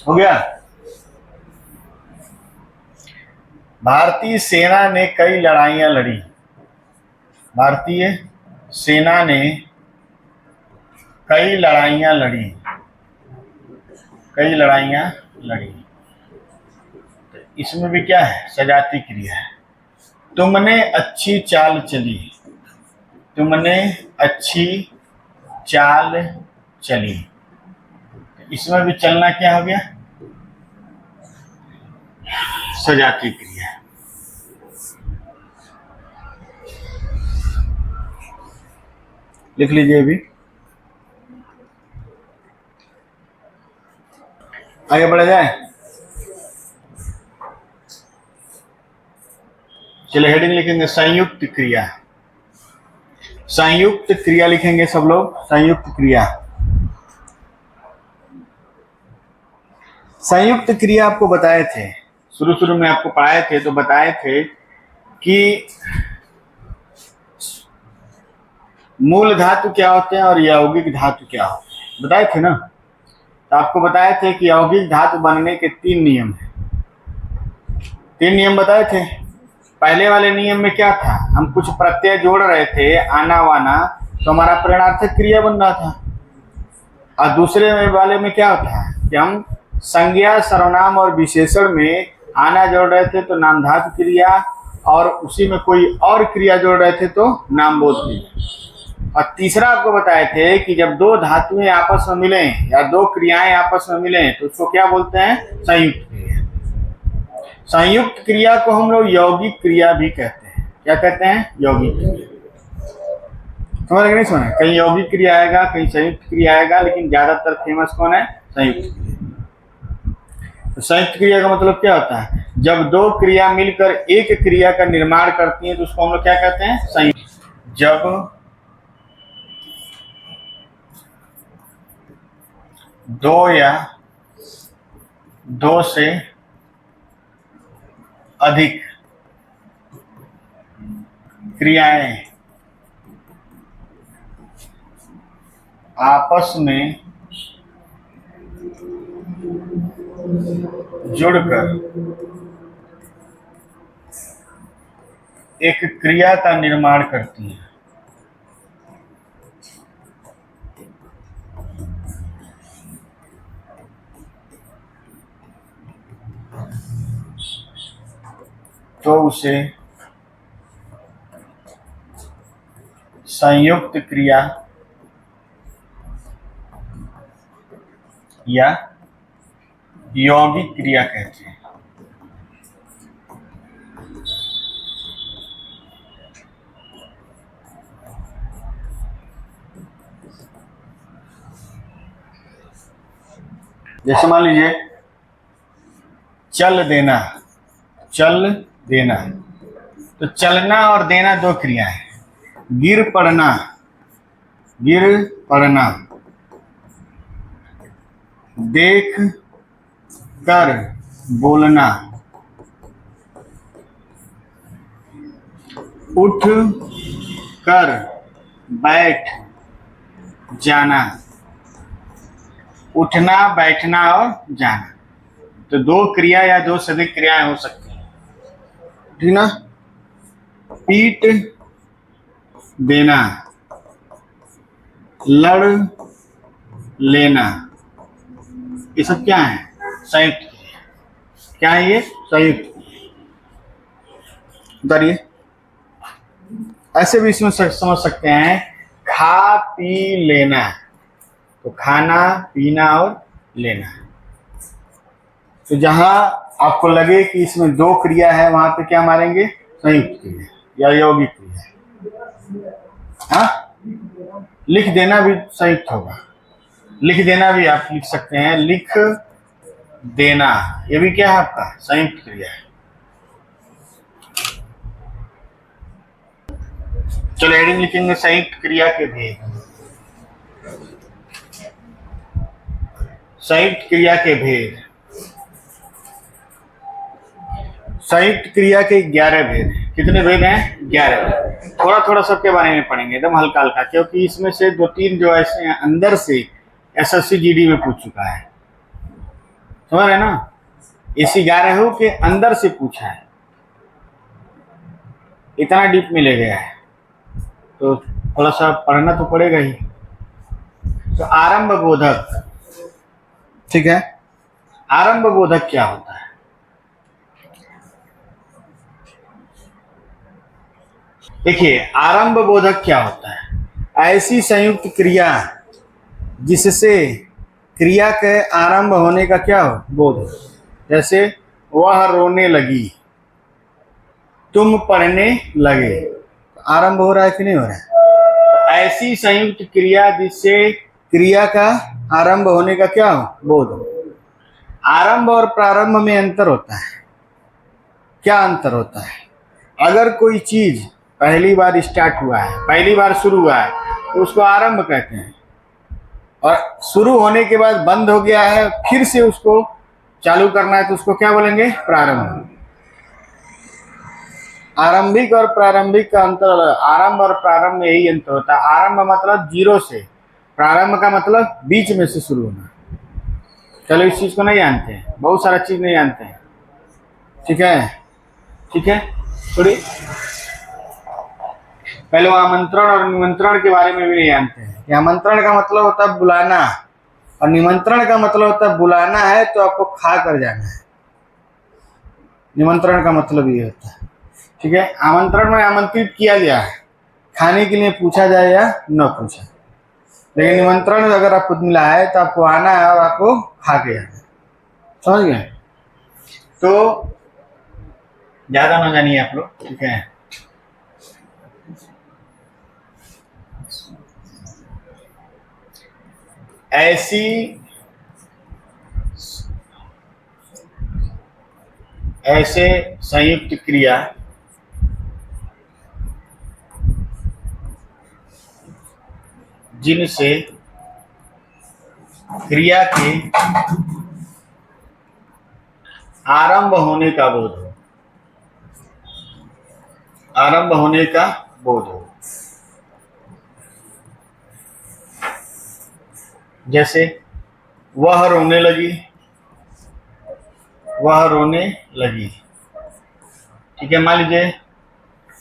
हो गया। भारतीय सेना ने कई लड़ाइयां लड़ी। भारतीय सेना ने कई लड़ाइयां लड़ी। तो इसमें भी क्या है? सजातीय क्रिया है। तुमने अच्छी चाल चली। इसमें भी चलना क्या हो गया? सजातीय क्रिया। लिख लीजिए अभी। आगे बढ़ा जाए। चलिए हेडिंग लिखेंगे संयुक्त क्रिया। संयुक्त क्रिया लिखेंगे सब लोग, संयुक्त क्रिया। संयुक्त क्रिया आपको बताए थे, शुरू शुरू में आपको पढ़ाए थे तो बताए थे कि मूल धातु क्या होते हैं और यौगिक धातु क्या होते हैं, बताए थे ना। तो आपको बताए थे कि यौगिक धातु बनने के 3 नियम हैं। 3 नियम बताए थे। पहले वाले नियम में क्या था, हम कुछ प्रत्यय जोड़ रहे थे, आना वाना, तो हमारा प्रेरणार्थक क्रिया बन रहा था। और दूसरे वाले में क्या होता है कि हम संज्ञा, सर्वनाम और विशेषण में आना जोड़ रहे थे तो नामधातु क्रिया, और उसी में कोई और क्रिया जोड़ रहे थे तो नामबोध क्रिया। और तीसरा आपको बताए थे कि जब 2 धातुएं आपस में मिलें या 2 क्रियाएं आपस में मिलें तो उसको क्या बोलते हैं, संयुक्त क्रिया। संयुक्त क्रिया को हम लोग यौगिक क्रिया भी कहते हैं। क्या कहते हैं, यौगिक क्रिया। समझ नहीं समझ, कहीं यौगिक क्रिया आएगा, कहीं संयुक्त क्रिया आएगा, लेकिन ज्यादातर फेमस कौन है, संयुक्त क्रिया। तो संयुक्त क्रिया का मतलब क्या होता है, जब 2 क्रिया मिलकर एक क्रिया का निर्माण करती हैं तो उसको हम लोग क्या कहते हैं, संयुक्त। जब 2 या 2 से अधिक क्रियाएं आपस में जुड़कर एक क्रिया का निर्माण करती है तो उसे संयुक्त क्रिया या यौगिक क्रिया कहते हैं। जैसे मान लीजिए चल देना, चल देना, तो चलना और देना 2 क्रिया है। गिर पड़ना, गिर पड़ना, देख कर बोलना, उठ कर बैठ जाना, उठना, बैठना और जाना। तो 2 क्रिया या 2 से अधिक क्रियाएं हो सकती हैं, ठीक ना। पीट देना, लड़ लेना, ये सब क्या है, संयुक्त क्रिया। क्या है ये, संयुक्त। बताइए। ऐसे भी इसमें समझ सकते हैं, खा पी लेना, तो खाना, पीना और लेना। तो जहां आपको लगे कि इसमें 2 क्रिया है वहां पे क्या मारेंगे, संयुक्त क्रिया या यौगिक क्रिया। हाँ, लिख देना भी संयुक्त होगा। लिख देना भी आप लिख सकते हैं, लिख देना, ये भी क्या है आपका, संयुक्त क्रिया है। चलो हेडिंग लिखेंगे संयुक्त क्रिया के भेद। संयुक्त क्रिया के भेद। संयुक्त क्रिया के 11 भेद हैं। कितने भेद हैं, 11 भेद। थोड़ा थोड़ा सबके बारे में पढ़ेंगे, एकदम हल्का हल्का, क्योंकि इसमें से 2-3 जो ऐसे हैं अंदर से SSC GD में पूछ चुका है, समझ रहे ना। इस 11 के अंदर से पूछा है, इतना डीप में ले गया है, तो थोड़ा सा पढ़ना तो पड़ेगा ही। तो आरंभ बोधक, ठीक है। आरंभ बोधक क्या होता है, देखिए आरंभ बोधक क्या होता है, ऐसी संयुक्त क्रिया जिससे क्रिया के आरंभ होने का क्या हो, बोध। जैसे वह रोने लगी, तुम पढ़ने लगे। आरंभ हो रहा है कि नहीं हो रहा है? ऐसी संयुक्त क्रिया जिससे क्रिया का आरंभ होने का क्या हो, बोध हो। आरंभ और प्रारंभ में अंतर होता है। क्या अंतर होता है? अगर कोई चीज पहली बार स्टार्ट हुआ है, पहली बार शुरू हुआ है, तो उसको आरंभ कहते हैं। और शुरू होने के बाद बंद हो गया है, फिर से उसको चालू करना है, तो उसको क्या बोलेंगे, प्रारंभ। आरंभिक और प्रारंभिक का अंतर, आरंभ और प्रारंभ में यही अंतर होता है। आरंभ मतलब जीरो से, प्रारंभ का मतलब बीच में से शुरू होना। चलो इस चीज को नहीं जानते हैं, बहुत सारा चीज नहीं जानते हैं, ठीक है, ठीक है। थोड़ी पहले वो आमंत्रण और निमंत्रण के बारे में भी नहीं जानते हैं कि आमंत्रण का मतलब होता है बुलाना, और निमंत्रण का मतलब होता है बुलाना है तो आपको खा कर जाना है। निमंत्रण का मतलब ये होता है, ठीक है। आमंत्रण में आमंत्रित किया गया है, खाने के लिए पूछा जाए या न पूछा, लेकिन निमंत्रण अगर आपको मिला है तो आपको आना है और आपको खा के जाना है। समझ गए? तो ज्यादा न जानिए आप लोग, ठीक है। ऐसे संयुक्त क्रिया जिनसे क्रिया के आरंभ होने का बोध हो, आरंभ होने का बोध हो। जैसे वह रोने लगी, वह रोने लगी, ठीक है। मान लीजिए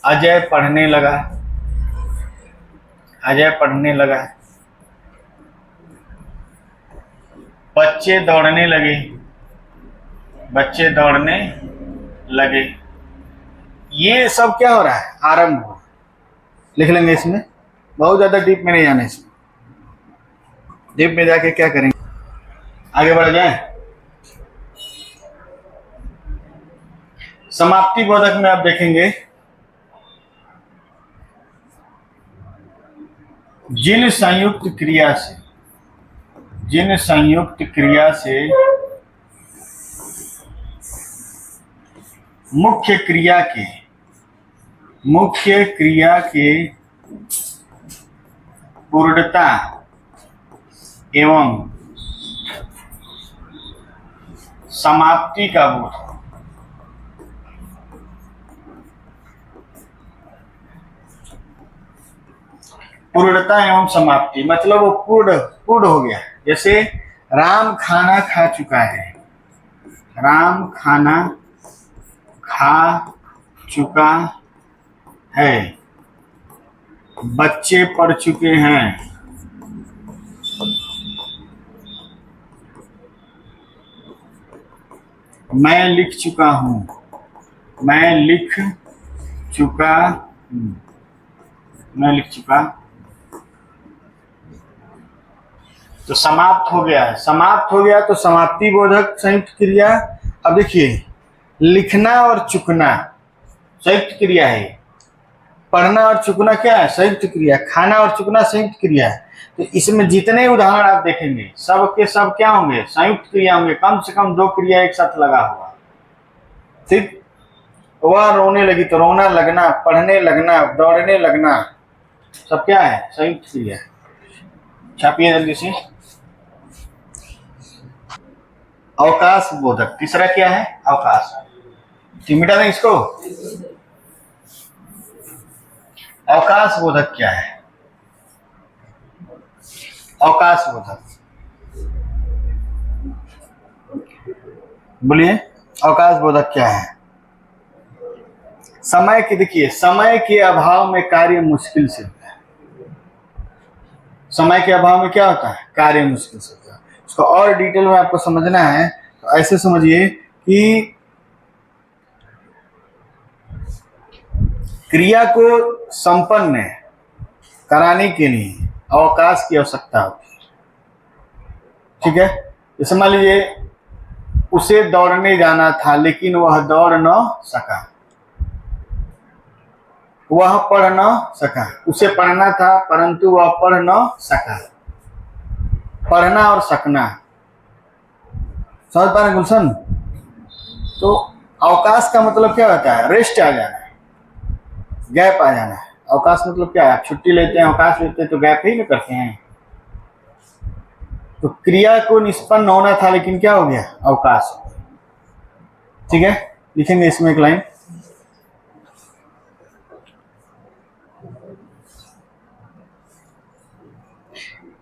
अजय पढ़ने लगा, अजय पढ़ने लगा। बच्चे दौड़ने लगे, बच्चे दौड़ने लगे। ये सब क्या हो रहा है, आरंभ हो। लिख लेंगे इसमें, बहुत ज्यादा डीप में नहीं जाना इसमें। डीप में जाके क्या करेंगे, आगे बढ़ जाए। समाप्ति बोधक में आप देखेंगे जिन संयुक्त क्रिया से, जिन संयुक्त क्रिया से मुख्य क्रिया के पूर्णता एवं समाप्ति का बोध, पूर्णता एवं समाप्ति मतलब वो पूर्ण हो गया। जैसे राम खाना खा चुका है, राम खाना खा चुका है। बच्चे पढ़ चुके हैं, मैं लिख चुका हूं, मैं लिख चुका हूं, मैं लिख चुका। तो समाप्त हो गया है, समाप्त हो गया तो समाप्ति बोधक संयुक्त क्रिया। अब देखिए लिखना और चुकना संयुक्त क्रिया है, पढ़ना और चुकना क्या है, संयुक्त क्रिया। खाना और चुकना संयुक्त क्रिया है। तो इसमें जितने उदाहरण आप देखेंगे सब के सब क्या होंगे, संयुक्त क्रिया होंगे। कम से कम दो क्रिया एक साथ लगा हुआ, ठीक। वह रोने लगी तो रोना लगना, पढ़ने लगना, दौड़ने लगना, सब क्या है, संयुक्त क्रिया। छापिए जल्दी से। अवकाश बोधक तीसरा क्या है, अवकाश। मिटा दें इसको। अवकाश बोधक क्या है, अवकाश बोधक बोलिए, अवकाश बोधक क्या है। समय के, देखिए समय के अभाव में कार्य मुश्किल से होता है। समय के अभाव में क्या होता है, कार्य मुश्किल से होता है। उसको और डिटेल में आपको समझना है तो ऐसे समझिए कि क्रिया को संपन्न कराने के लिए अवकाश की आवश्यकता होती है, ठीक है। जैसे मान लीजिए उसे दौड़ने जाना था लेकिन वह दौड़ न सका। वह पढ़ न सका। उसे पढ़ना था परंतु वह पढ़ न सका। पढ़ना और सकना, समझ पा रहे गुलशन? तो अवकाश का मतलब क्या होता है? रेस्ट आ जाना है, गैप आ जाना है। अवकाश मतलब क्या है? आप छुट्टी लेते हैं, अवकाश लेते हैं तो गैप ही ना करते हैं। तो क्रिया को निष्पन्न होना था लेकिन क्या हो गया? अवकाश। ठीक है, लिखेंगे इसमें एक लाइन।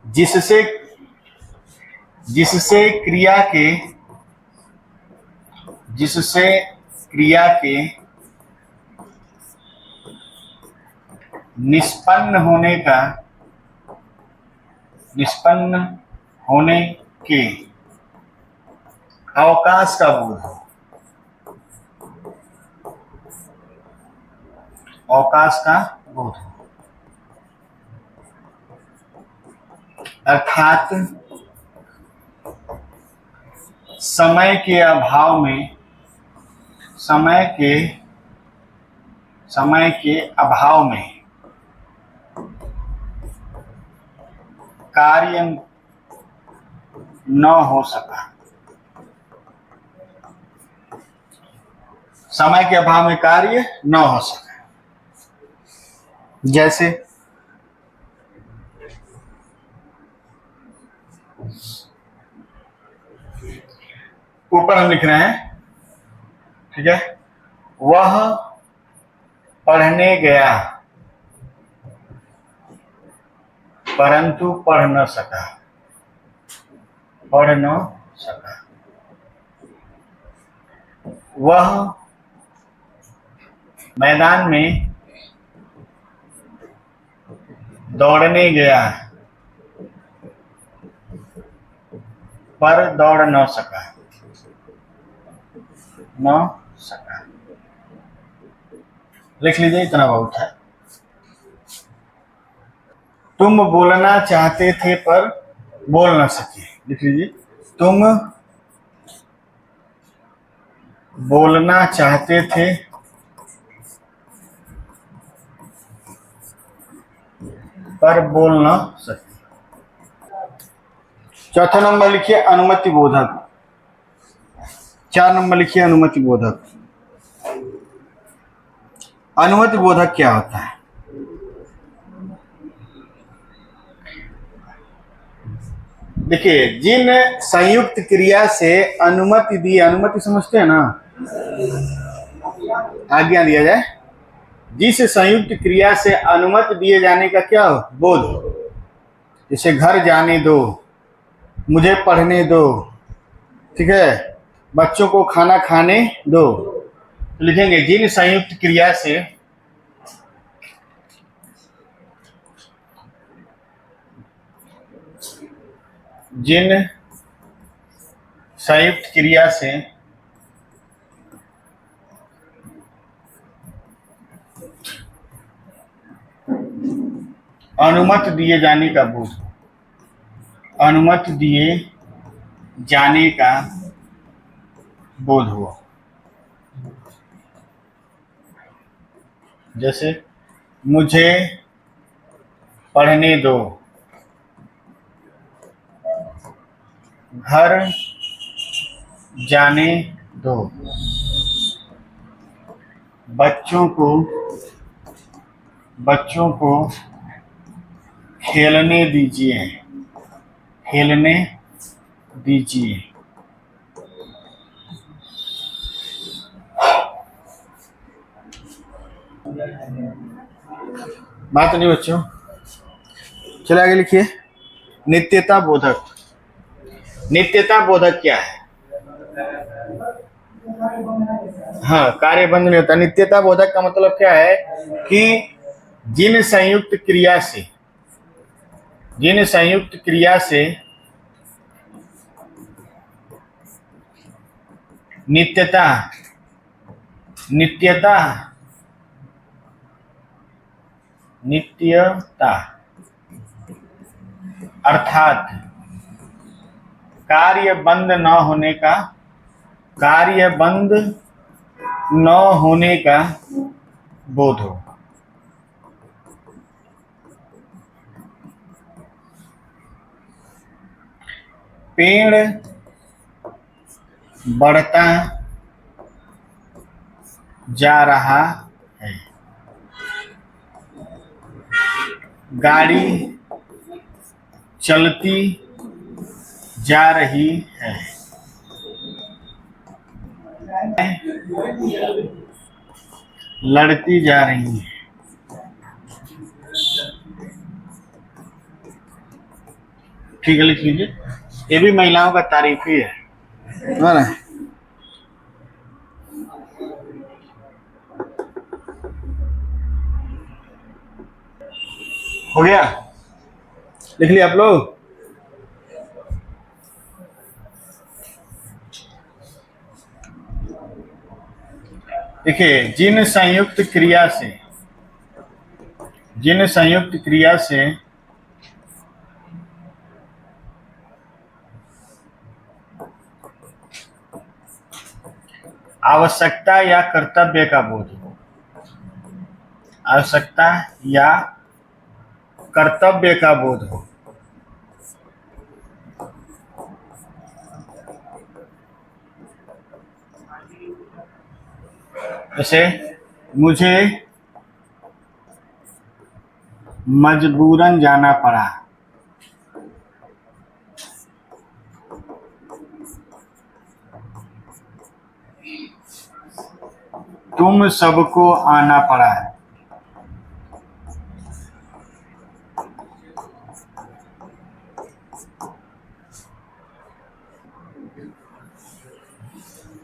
जिससे जिससे क्रिया के निष्पन्न होने के अवकाश का बोध हो। अवकाश का बोध हो अर्थात समय के अभाव में कार्य न हो सका। समय के अभाव में कार्य न हो सका। जैसे ऊपर हम लिख रहे हैं, ठीक है, वह पढ़ने गया परंतु पढ़ न सका। वह मैदान में दौड़ने गया पर दौड़ न सका। लिख लीजिए, इतना बहुत है। तुम बोलना चाहते थे पर बोल न सके। लिख लीजिए, तुम बोलना चाहते थे पर बोल न सके। चौथा नंबर लिखिए अनुमति बोधक। 4 नंबर लिखिए अनुमति बोधक। अनुमति बोधक क्या होता है? देखिए, जिन संयुक्त क्रिया से अनुमति दी, अनुमति समझते हैं ना, आज्ञा दिया जाए, जिस संयुक्त क्रिया से अनुमति दिए जाने का क्या हो? बोध। जैसे घर जाने दो, मुझे पढ़ने दो, ठीक है, बच्चों को खाना खाने दो। तो लिखेंगे जिन संयुक्त क्रिया से अनुमति दिए जाने का बोध। अनुमति दिए जाने का बोध हुआ। जैसे मुझे पढ़ने दो, घर जाने दो, बच्चों को खेलने दीजिए। बात नहीं बच्चों, चलिए आगे लिखिए नित्यता बोधक। नित्यता बोधक क्या है? हाँ, कार्यबंध नहीं होता। नित्यता बोधक का मतलब क्या है कि जिन संयुक्त क्रिया से नित्यता अर्थात कार्य बंद न होने का कार्य बंद न होने का बोध हो। पेड़ बढ़ता जा रहा है। गाड़ी चलती जा रही है। लड़ती जा रही है। ठीक है, लिख लीजिए। ये भी महिलाओं का तारीफ ही है ना। हो गया, लिख लिया आप लोग। देखिए, जिन संयुक्त क्रिया से आवश्यकता या कर्तव्य का बोध हो, आवश्यकता या कर्तव्य का बोध हो। जैसे मुझे मजबूरन जाना पड़ा। तुम सबको आना पड़ा।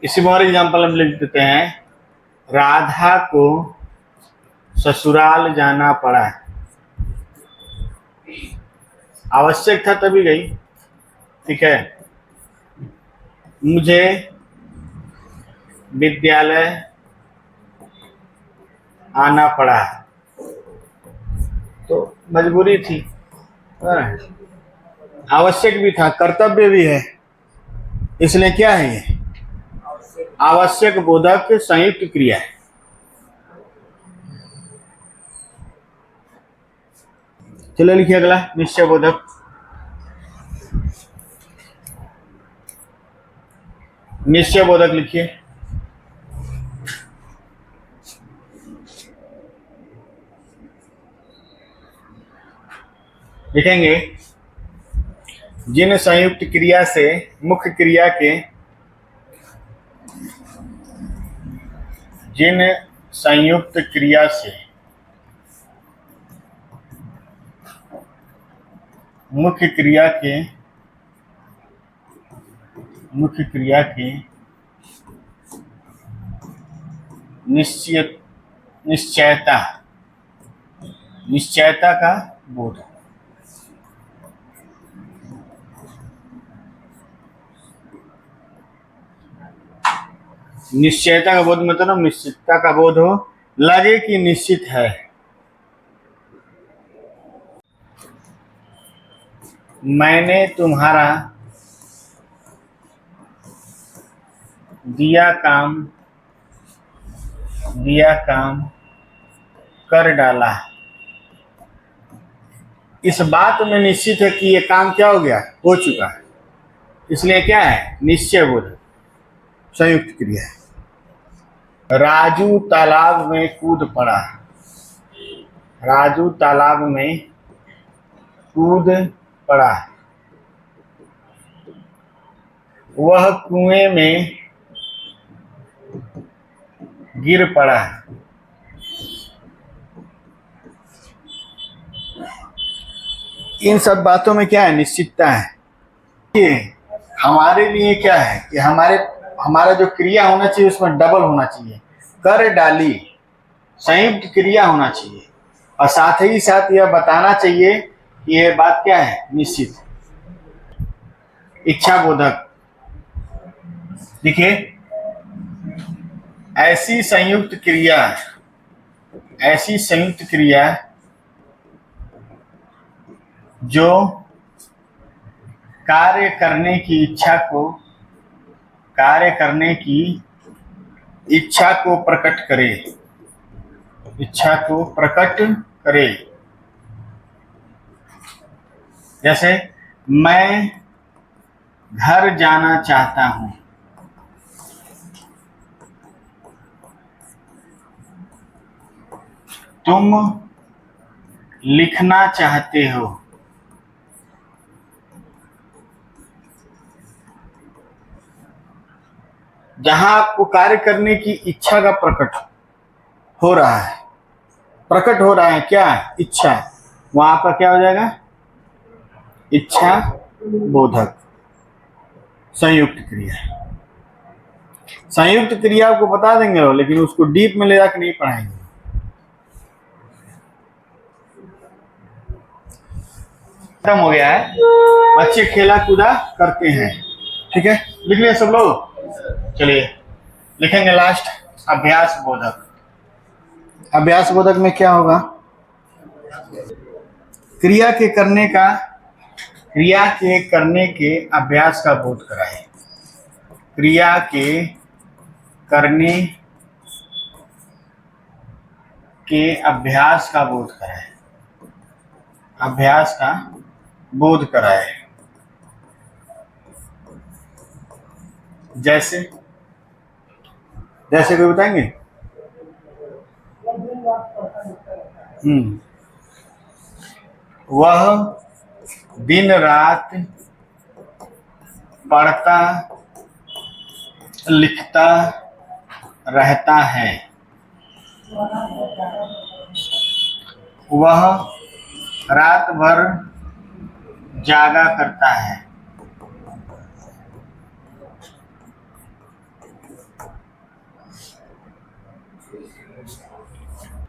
इसी में और एग्जाम्पल हम लिख देते हैं। राधा को ससुराल जाना पड़ा। आवश्यक था तभी गई। ठीक है। मुझे विद्यालय आना पड़ा, तो मजबूरी थी। आवश्यक भी था, कर्तव्य भी है, इसलिए क्या है ये आवश्यक बोधक संयुक्त क्रिया है। चलो लिखिए अगला, निश्चय बोधक। निश्चय बोधक लिखिए। लिखेंगे, जिन संयुक्त क्रिया से मुख्य क्रिया के जिन संयुक्त क्रिया से मुख्य क्रिया के निश्चयता का बोध। निश्चयता का बोध मतलब निश्चितता का बोध हो, लगे कि निश्चित है। मैंने तुम्हारा दिया काम कर डाला। इस बात में निश्चित है कि ये काम क्या हो गया, हो चुका है, इसलिए क्या है, निश्चय बोध संयुक्त क्रिया है। राजू तालाब में कूद पड़ा। राजू तालाब में कूद पड़ा। वह कुएं में गिर पड़ा। इन सब बातों में क्या है, निश्चितता है। ये हमारे लिए क्या है कि हमारा जो क्रिया होना चाहिए उसमें डबल होना चाहिए। कर डाली संयुक्त क्रिया होना चाहिए, और साथ ही साथ यह बताना चाहिए कि यह बात क्या है, निश्चित। इच्छा बोधक देखिए, ऐसी संयुक्त क्रिया जो कार्य करने की इच्छा कार्य करने की इच्छा को प्रकट करे, इच्छा को प्रकट करे। जैसे मैं घर जाना चाहता हूं, तुम लिखना चाहते हो, जहां आपको कार्य करने की इच्छा का प्रकट हो रहा है, प्रकट हो रहा है क्या, इच्छा, वहां पर क्या हो जाएगा, इच्छा बोधक संयुक्त क्रिया। संयुक्त क्रिया आपको बता देंगे वो, लेकिन उसको डीप में ले जाकर नहीं पढ़ाएंगे। खत्म हो गया है, बच्चे खेला कूदा करते हैं, ठीक है, लिख लिया सब लोग। चलिए लिखेंगे लास्ट अभ्यास बोधक। अभ्यास बोधक में क्या होगा, क्रिया के करने के अभ्यास का बोध कराए, क्रिया के करने के अभ्यास का बोध कराए, अभ्यास का बोध कराए। जैसे जैसे कोई बताएंगे, वह दिन रात पढ़ता लिखता रहता है, वह रात भर जागा करता है,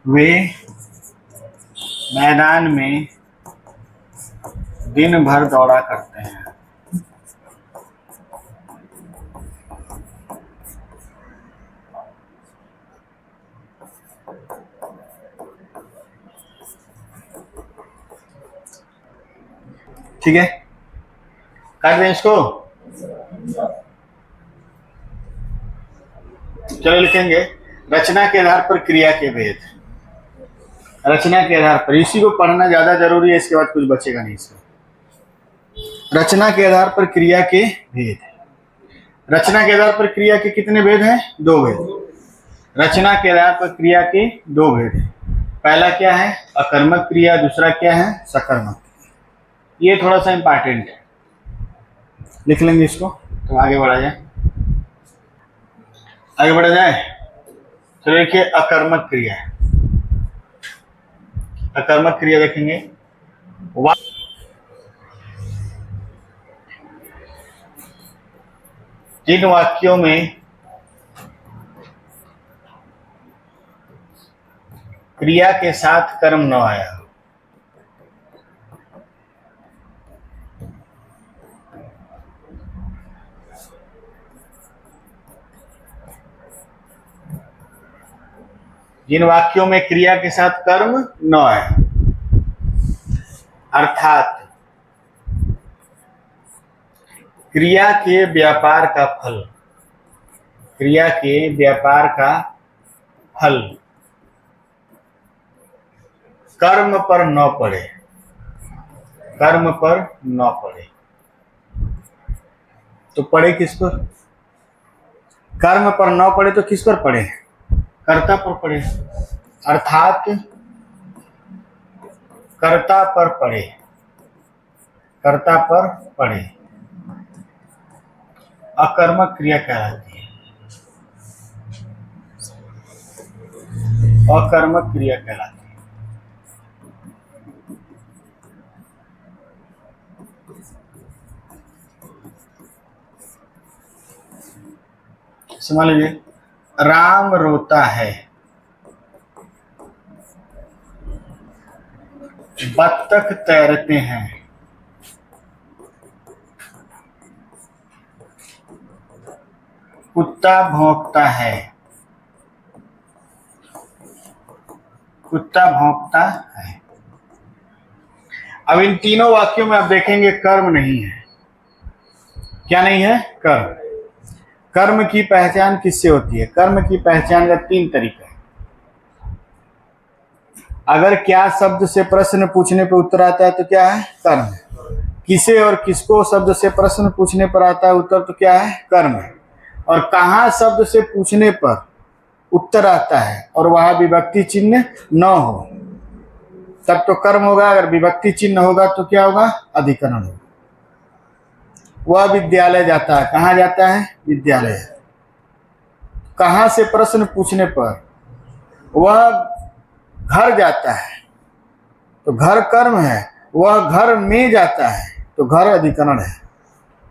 वे मैदान में दिन भर दौड़ा करते हैं। ठीक है, कर दें इसको। चलो लिखेंगे रचना के आधार पर क्रिया के भेद। रचना के आधार पर, इसी को पढ़ना ज्यादा जरूरी है, इसके बाद कुछ बचेगा नहीं इसमें। रचना के आधार पर क्रिया के भेद। रचना के आधार पर क्रिया के कितने भेद हैं, दो भेद। रचना के आधार पर क्रिया के दो भेद हैं। पहला क्या है, अकर्मक क्रिया, दूसरा क्या है, सकर्मक। ये थोड़ा सा इंपॉर्टेंट है, लिख लेंगे इसको तो आगे बढ़ा जाए, आगे बढ़ा जाए। चलो देखिए अकर्मक क्रिया। अकर्मक क्रिया देखेंगे, जिन वाक्यों में क्रिया के साथ कर्म न आया, जिन वाक्यों में क्रिया के साथ कर्म न आया, अर्थात क्रिया के व्यापार का फल, क्रिया के व्यापार का फल कर्म पर न पड़े, कर्म पर न पड़े, तो पड़े किस पर, कर्म पर न पड़े तो किस पर पड़े, कर्ता पर पड़े, अर्थात कर्ता पर पड़े, कर्ता पर पड़े, अकर्मक क्रिया कहलाती है, अकर्मक क्रिया कहलाती है। समझ लीजिए, राम रोता है, बत्तख तैरते हैं, कुत्ता भौंकता है, कुत्ता भौंकता है। अब इन तीनों वाक्यों में आप देखेंगे कर्म नहीं है, क्या नहीं है, कर्म। कर्म की पहचान किससे होती है? कर्म की पहचान का 3 तरीका है। अगर क्या शब्द से प्रश्न पूछने पर उत्तर आता है तो क्या है? कर्म है। किसे और किसको शब्द से प्रश्न पूछने पर आता है उत्तर तो क्या है? कर्म है। और कहाँ शब्द से पूछने पर उत्तर आता है और वहां विभक्ति चिन्ह न हो तब तो कर्म होगा। अगर विभक्ति चिन्ह होगा तो क्या होगा? अधिकरण होगा। वह विद्यालय जाता है। कहाँ जाता है? विद्यालय। कहाँ से प्रश्न पूछने पर? वह घर जाता है तो घर कर्म है। वह घर में जाता है तो घर अधिकरण है,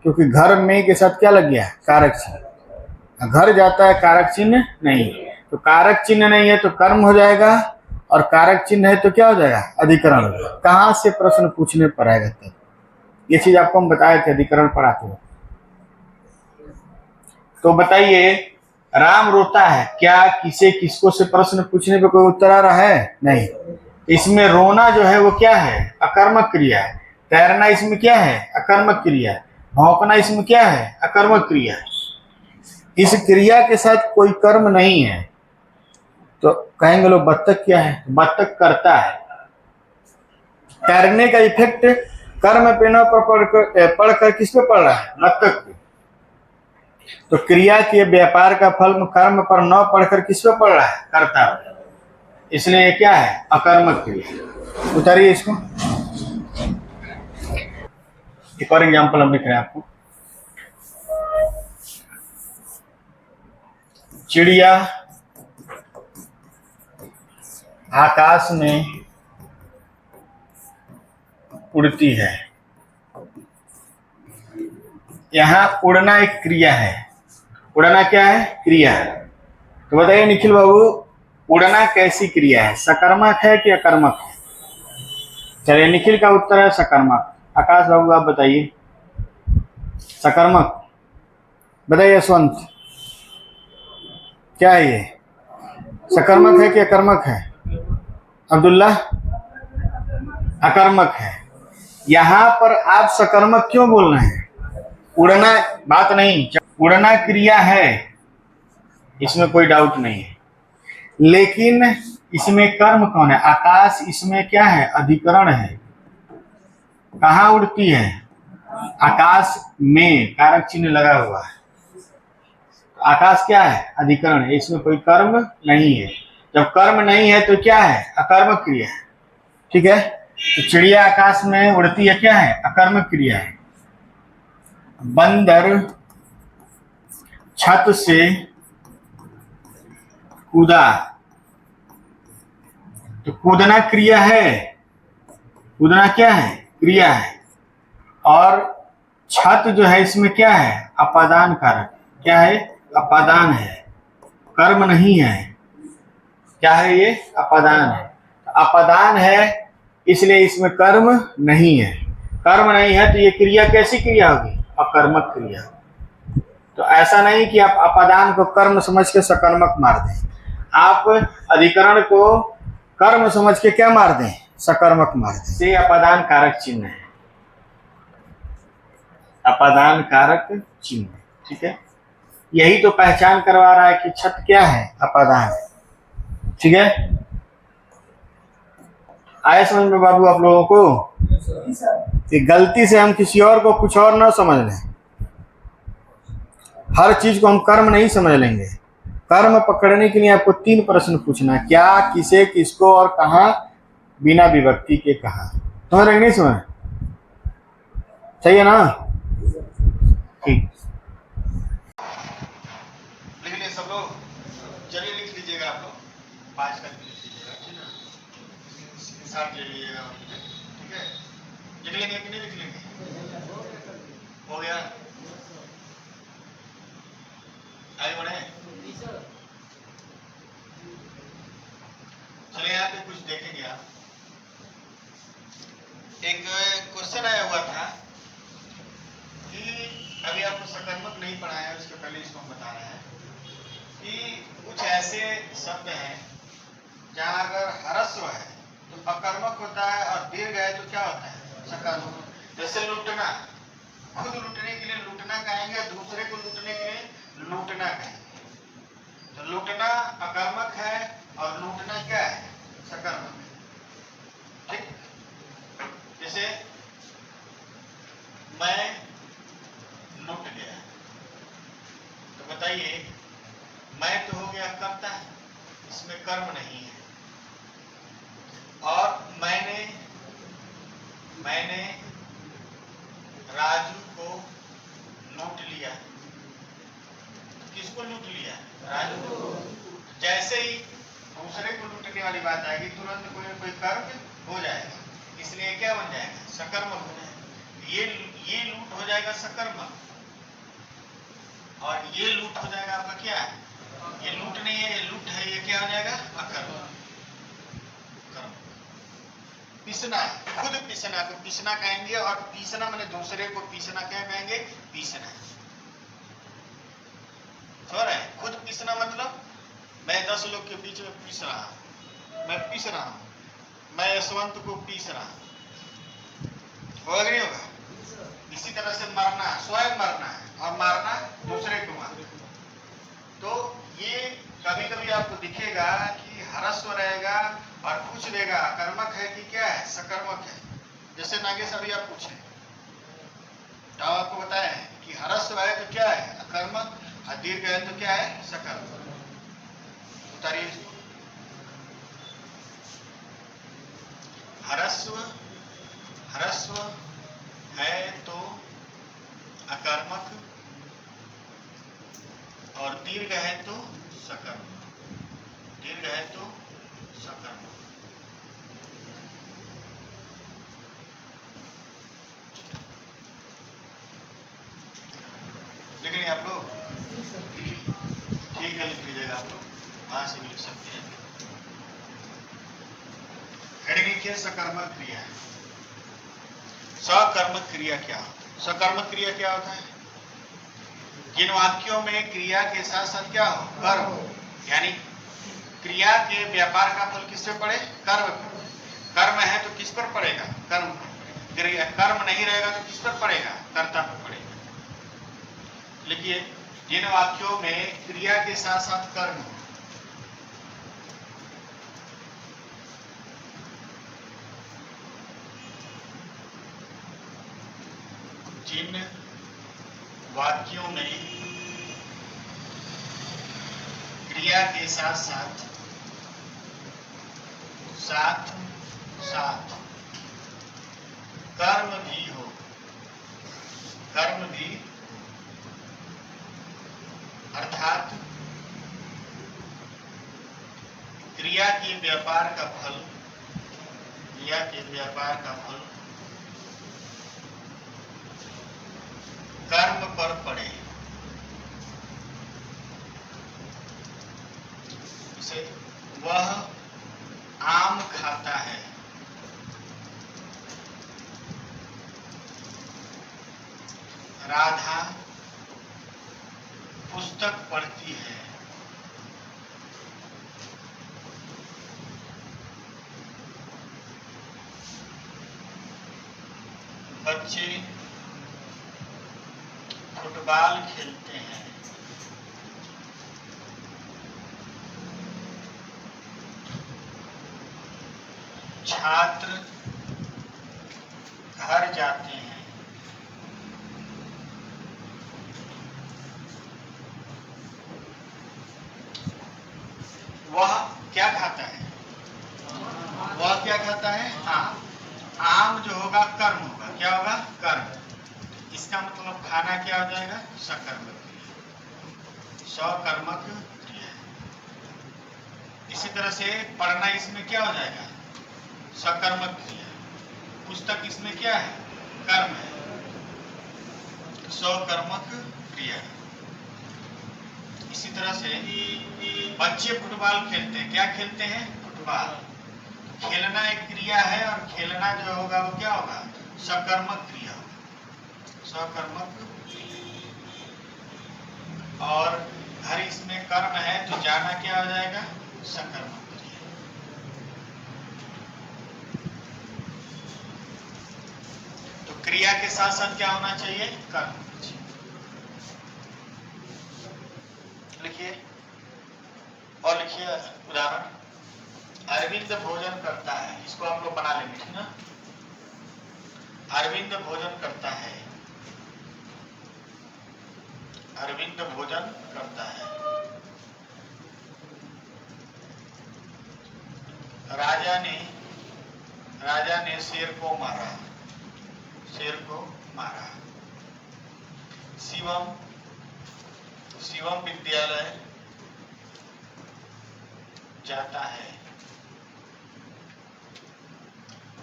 क्योंकि घर में के साथ क्या लग गया? कारक चिन्ह। घर जाता है कारक चिन्ह नहीं, तो कारक चिन्ह नहीं है तो कर्म हो जाएगा, और कारक चिन्ह है तो क्या हो जाएगा? अधिकरण हो जाएगा। कहाँ से प्रश्न पूछने पर आएगा तब। ये चीज आपको हम बताए थे अधिकरण पढ़ाते हुए। तो बताइए, राम रोता है, क्या किसे किसको से प्रश्न पूछने पे कोई उत्तर आ रहा है? नहीं। इसमें रोना जो है वो क्या है? अकर्मक क्रिया है। तैरना इसमें क्या है? अकर्मक क्रिया है। भौंकना इसमें क्या है? अकर्मक क्रिया है। इस क्रिया के साथ कोई कर्म नहीं है तो कहेंगे लोग बत्तख क्या है? बत्तख करता है। तैरने का इफेक्ट कर्म पे न पढ़कर किस पे पड़ रहा है? बत्तख पे। तो क्रिया के व्यापार का फल कर्म पर न पढ़कर किस पे पड़ रहा है? कर्ता पे। इसलिए क्या है? अकर्मक क्रिया। उतारिए इसको। एक और एग्जाम्पल हम लिख रहे हैं आपको। चिड़िया आकाश में उड़ती है। यहाँ उड़ना एक क्रिया है। उड़ना क्या है? क्रिया है। तो बताइए निखिल बाबू, उड़ना कैसी क्रिया है? सकर्मक है कि अकर्मक है? चलिए, निखिल का उत्तर है सकर्मक। आकाश बाबू आप बताइए। सकर्मक। बताइए यशवंत, क्या है ये? सकर्मक है कि अकर्मक है? अब्दुल्ला, अकर्मक है। यहाँ पर आप सकर्मक क्यों बोल रहे हैं? उड़ना बात नहीं, उड़ना क्रिया है, इसमें कोई डाउट नहीं है, लेकिन इसमें कर्म कौन है? आकाश इसमें क्या है? अधिकरण है। कहाँ उड़ती है? आकाश में कारक चिन्ह लगा हुआ है। आकाश क्या है? अधिकरण है, इसमें कोई कर्म नहीं है। जब कर्म नहीं है तो क्या है? अकर्मक क्रिया है। ठीक है, तो चिड़िया आकाश में उड़ती है, क्या है? अकर्मक क्रिया है। बंदर छत से कूदा तो कूदना क्रिया है। कूदना क्या है? क्रिया है। और छत जो है इसमें क्या है? अपादान कारक। क्या है? अपादान है, कर्म नहीं है। क्या है ये? अपादान है। अपादान है इसलिए इसमें कर्म नहीं है। कर्म नहीं है तो ये क्रिया कैसी क्रिया होगी? अकर्मक क्रिया। तो ऐसा नहीं कि आप अपादान को कर्म समझ के सकर्मक मार दें, आप अधिकरण को कर्म समझ के क्या मार दें? सकर्मक मार दें। ये अपादान कारक चिन्ह है। अपादान कारक चिन्ह, ठीक है। यही तो पहचान करवा रहा है कि छत क्या है? अपादान है। ठीक है, आए समझ में बाबू आप लोगों को? कि गलती से हम किसी और को कुछ और ना समझ लें। हर चीज को हम कर्म नहीं समझ लेंगे। कर्म पकड़ने के लिए आपको 3 प्रश्न पूछना है, क्या, किसे, किसको और कहाँ, बिना विभक्ति के कहा। समझ रहे नहीं? समझ सही है ना? ठीक, लिख लिए सब लोग? चलिए लिख लीजिएगा आप लोग, 5 का लिख लीजिएगा, ठीक है, साथ ले लीजिएगा, ठीक है। लिख लेंगे कि नहीं लिख लेंगे? हो गया? आगे बढ़े? चलिए यहाँ पे कुछ देखेंगे आप। एक क्वेश्चन आया हुआ था कि अभी आपको सकर्मक नहीं पढ़ाया, उसके पहले इसको हम बता रहे हैं कि कुछ ऐसे शब्द हैं जहाँ अगर ह्रस्व है तो अकर्मक होता है और दीर्घ है तो क्या होता है? सकर्मक। जैसे लूटना, खुद लूटने के लिए लूटना कहेंगे, दूसरे को लूटने के लिए लूटना कहेंगे। तो लूटना अकर्मक है और लूटना क्या है? सकर्मक है। ठीक, जैसे मैं लूट गया, तो बताइए मैं तो हो गया कर्ता, इसमें कर्म नहीं है। और मैंने राजू को लूट लिया। किसको लूट लिया? राजू को। जैसे ही दूसरे को लूटने वाली बात आएगी तुरंत कोई ना कोई कर्म हो जाएगा, इसलिए क्या बन जाएगा? सकर्मक हो जाएगा। ये लूट हो जाएगा सकर्मक, और ये लूट हो जाएगा आपका क्या है? ये लूट नहीं है, ये लूट है, ये क्या हो जाएगा? अकर्मक। पीसना, खुद पीसना को पीसना कहेंगे, और पीसना मैंने दूसरे को पीसना क्या कहेंगे? पीसना। समझ रहे हैं? खुद पीसना मतलब मैं 10 लोग के बीच में पीस रहा हूं, मैं पीस रहा हूं, मैं यशवंत को पीस रहा हूं। होगा कि नहीं होगा? इसी तरह से मरना, स्वयं मरना है और मारना दूसरे को मारना। तो ये कभी कभी आपको दिखेगा कि हरस्व रहेगा और पूछ देगा कर्मक है कि क्या है? सकर्मक है। जैसे नागेश अभी आप पूछे तो आपको बताया है कि हरस्व है तो क्या है? अकर्मक, और दीर्घ है तो क्या है? सकर्मक। उतारिए इसको। हरस्व है तो अकर्मक, और दीर्घ है तो सकर्मक। दीर्घ है तो सकर्मक। लेकिन आप लोग ठीक है, लिख लीजिएगा, आप लोग वहां से भी लिख सकते हैं। हेडिंग लिखिए सकर्मक क्रिया। सकर्मक क्रिया क्या होता है? सकर्मक क्रिया क्या होता है? जिन वाक्यों में क्रिया के साथ साथ क्या हो? कर्म, यानी क्रिया के व्यापार का फल किस पे पड़े? कर्म। कर्म है तो किस पर पड़ेगा? कर्म पर। क्रिया कर्म नहीं रहेगा तो किस पर पड़ेगा? कर्ता पर पड़ेगा। लिखिए, जिन वाक्यों में क्रिया के साथ साथ कर्म हो, जिन वाक्यों में क्रिया के साथ साथ कर्म भी हो, कर्म भी, अर्थात क्रिया के व्यापार का फल, क्रिया के व्यापार का फल कर्म पर पड़े। जैसे वह आम खाता है, राधा पुस्तक पढ़ती है, बच्चे फुटबॉल खेलते हैं, छात्र घर जाते हैं, वह क्या खाता है? वह क्या खाता है? आम। आम जो होगा कर्म होगा, क्या होगा? कर्म। इसका मतलब खाना क्या हो जाएगा? सकर्मक क्रिया, सकर्मक क्रिया। इसी तरह से पढ़ना इसमें क्या हो जाएगा? सकर्मक क्रिया। पुस्तक इसमें क्या है? कर्म है, सकर्मक क्रिया। इसी तरह से बच्चे फुटबॉल खेलते हैं, क्या खेलते हैं? फुटबॉल। खेलना एक क्रिया है, और खेलना जो होगा वो क्या होगा? सकर्मक क्रिया होगा, सकर्मक क्रिया। और घर इसमें कर्म है तो जाना क्या हो जाएगा? सकर्मक क्रिया। तो क्रिया के साथ साथ क्या होना चाहिए? कर्म। लिखिए और लिखिए उदाहरण, अरविंद भोजन करता है, इसको आप लोग बना लेंगे, ठीक ना। अरविंद भोजन करता है, अरविंद भोजन करता है। राजा ने शेर को मारा, शेर को मारा। शिवम विद्यालय जाता है।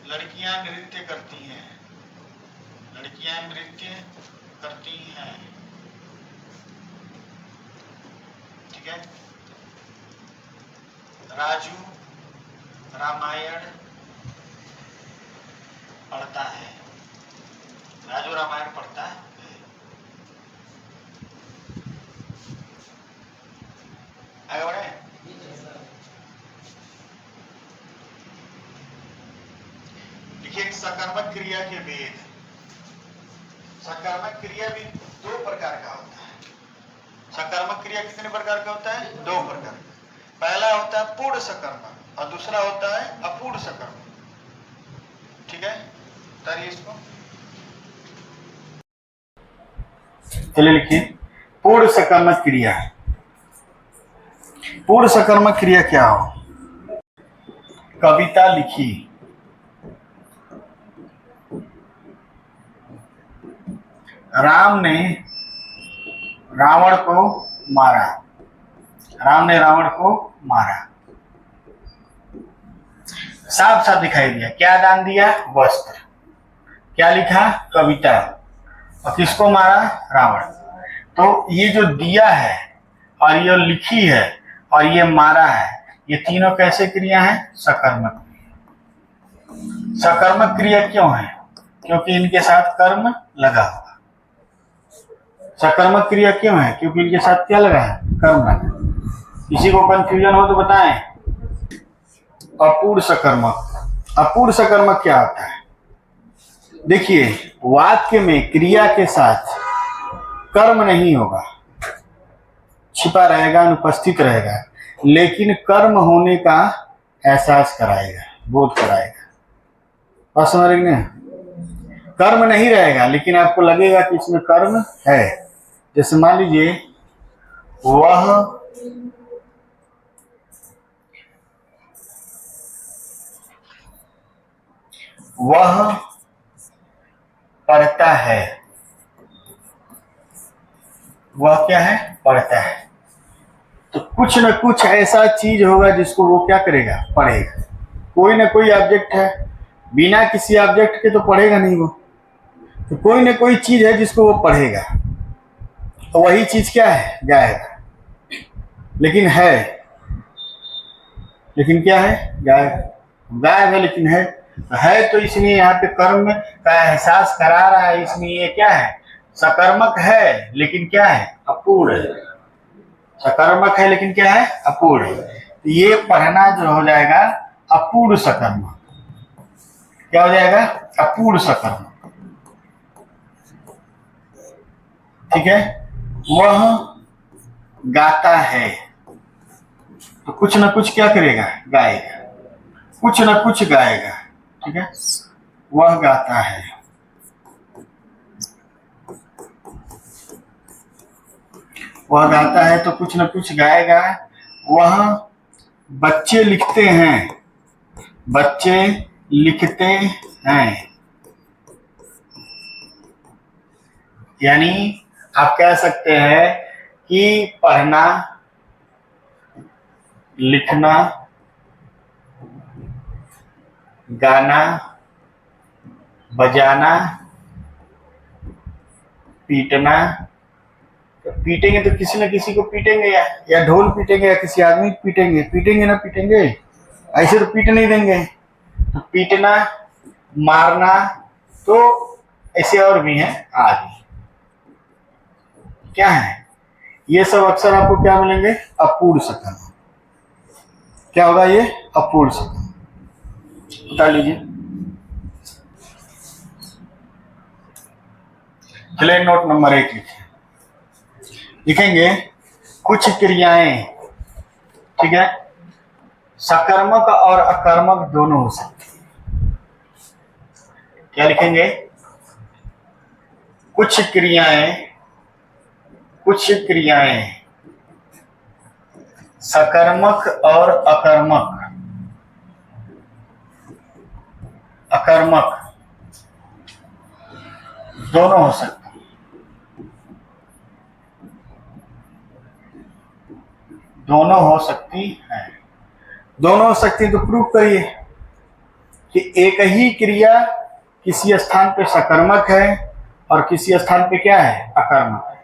लड़कियां नृत्य करती हैं, लड़कियां नृत्य करती हैं, ठीक है। राजू रामायण पढ़ता है, राजू रामायण पढ़ता है। आगे बढ़े। देखिए सकर्मक क्रिया के भेद, सकर्मक क्रिया भी दो प्रकार का होता है। सकर्मक क्रिया कितने प्रकार का होता है? दो प्रकार का। पहला होता है पूर्ण सकर्मक और दूसरा होता है अपूर्ण सकर्मक, ठीक है। उतारिए इसको, चलिए लिखिए पूर्ण सकर्मक क्रिया। पूर्ण सकर्मक क्रिया क्या हो? कविता लिखी, राम ने रावण को मारा, राम ने रावण को मारा। साफ साफ दिखाई दिया, क्या दान दिया? वस्त्र। क्या लिखा? कविता। और किसको मारा? रावण। तो ये जो दिया है और ये लिखी है और ये मारा है, ये तीनों कैसे क्रिया है? सकर्मक। सकर्मक क्रिया क्यों है? क्योंकि इनके साथ कर्म लगा हुआ। सकर्मक क्रिया क्यों है? क्योंकि इनके साथ क्या लगा है? कर्म लगा। किसी को कंफ्यूजन हो तो बताएं। अपूर्ण सकर्मक, अपूर्ण सकर्मक क्या होता है? देखिए वाक्य में क्रिया के साथ कर्म नहीं होगा, छिपा रहेगा, अनुपस्थित रहेगा, लेकिन कर्म होने का एहसास कराएगा, बोध कराएगा। बात समझ रहे हैं? कर्म नहीं रहेगा लेकिन आपको लगेगा कि इसमें कर्म है। जैसे मान लीजिए वह पढ़ता है, वह क्या है? पढ़ता है। तो कुछ न कुछ ऐसा चीज होगा जिसको वो क्या करेगा? पढ़ेगा। कोई ना कोई ऑब्जेक्ट है, बिना किसी ऑब्जेक्ट के तो पढ़ेगा नहीं वो। तो कोई ना कोई चीज है जिसको वो पढ़ेगा, तो वही चीज क्या है? गायब। लेकिन है, लेकिन क्या है? गायब। गायब है लेकिन है तो इसलिए यहाँ पे कर्म का एहसास करा रहा है, इसलिए ये क्या है? सकर्मक है लेकिन क्या है? अपूर्ण है। सकर्मक है लेकिन क्या है? अपूर्ण है। ये पढ़ना जो हो जाएगा अपूर्ण सकर्मक। क्या हो जाएगा? अपूर्ण सकर्मक, ठीक है। वह गाता है, तो कुछ ना कुछ क्या करेगा? गाएगा, कुछ ना कुछ गाएगा, ठीक है। वह गाता है, वह गाता है तो कुछ ना कुछ गाएगा। वह बच्चे लिखते हैं, बच्चे लिखते हैं, यानी आप कह सकते हैं कि पढ़ना, लिखना, गाना, बजाना, पीटना। तो पीटेंगे तो किसी न किसी को पीटेंगे, या ढोल पीटेंगे या किसी आदमी को पीटेंगे, पीटेंगे ना पीटेंगे, ऐसे तो पीट नहीं देंगे। तो पीटना, मारना, तो ऐसे और भी हैं आदि। क्या है? ये सब अक्सर आपको क्या मिलेंगे? अपूर्ण सकर्मक। क्या होगा ये? अपूर्ण सकर्मक। बता लीजिए, चलिए नोट नंबर 1 लिखेंगे। कुछ क्रियाएं, ठीक है, सकर्मक और अकर्मक दोनों हो सकती हैं। क्या लिखेंगे? कुछ क्रियाएं सकर्मक और अकर्मक दोनों हो सकती हैं। दोनों हो सकती तो प्रूव करिए कि एक ही क्रिया किसी स्थान पे सकर्मक है और किसी स्थान पे क्या है? अकर्मक है।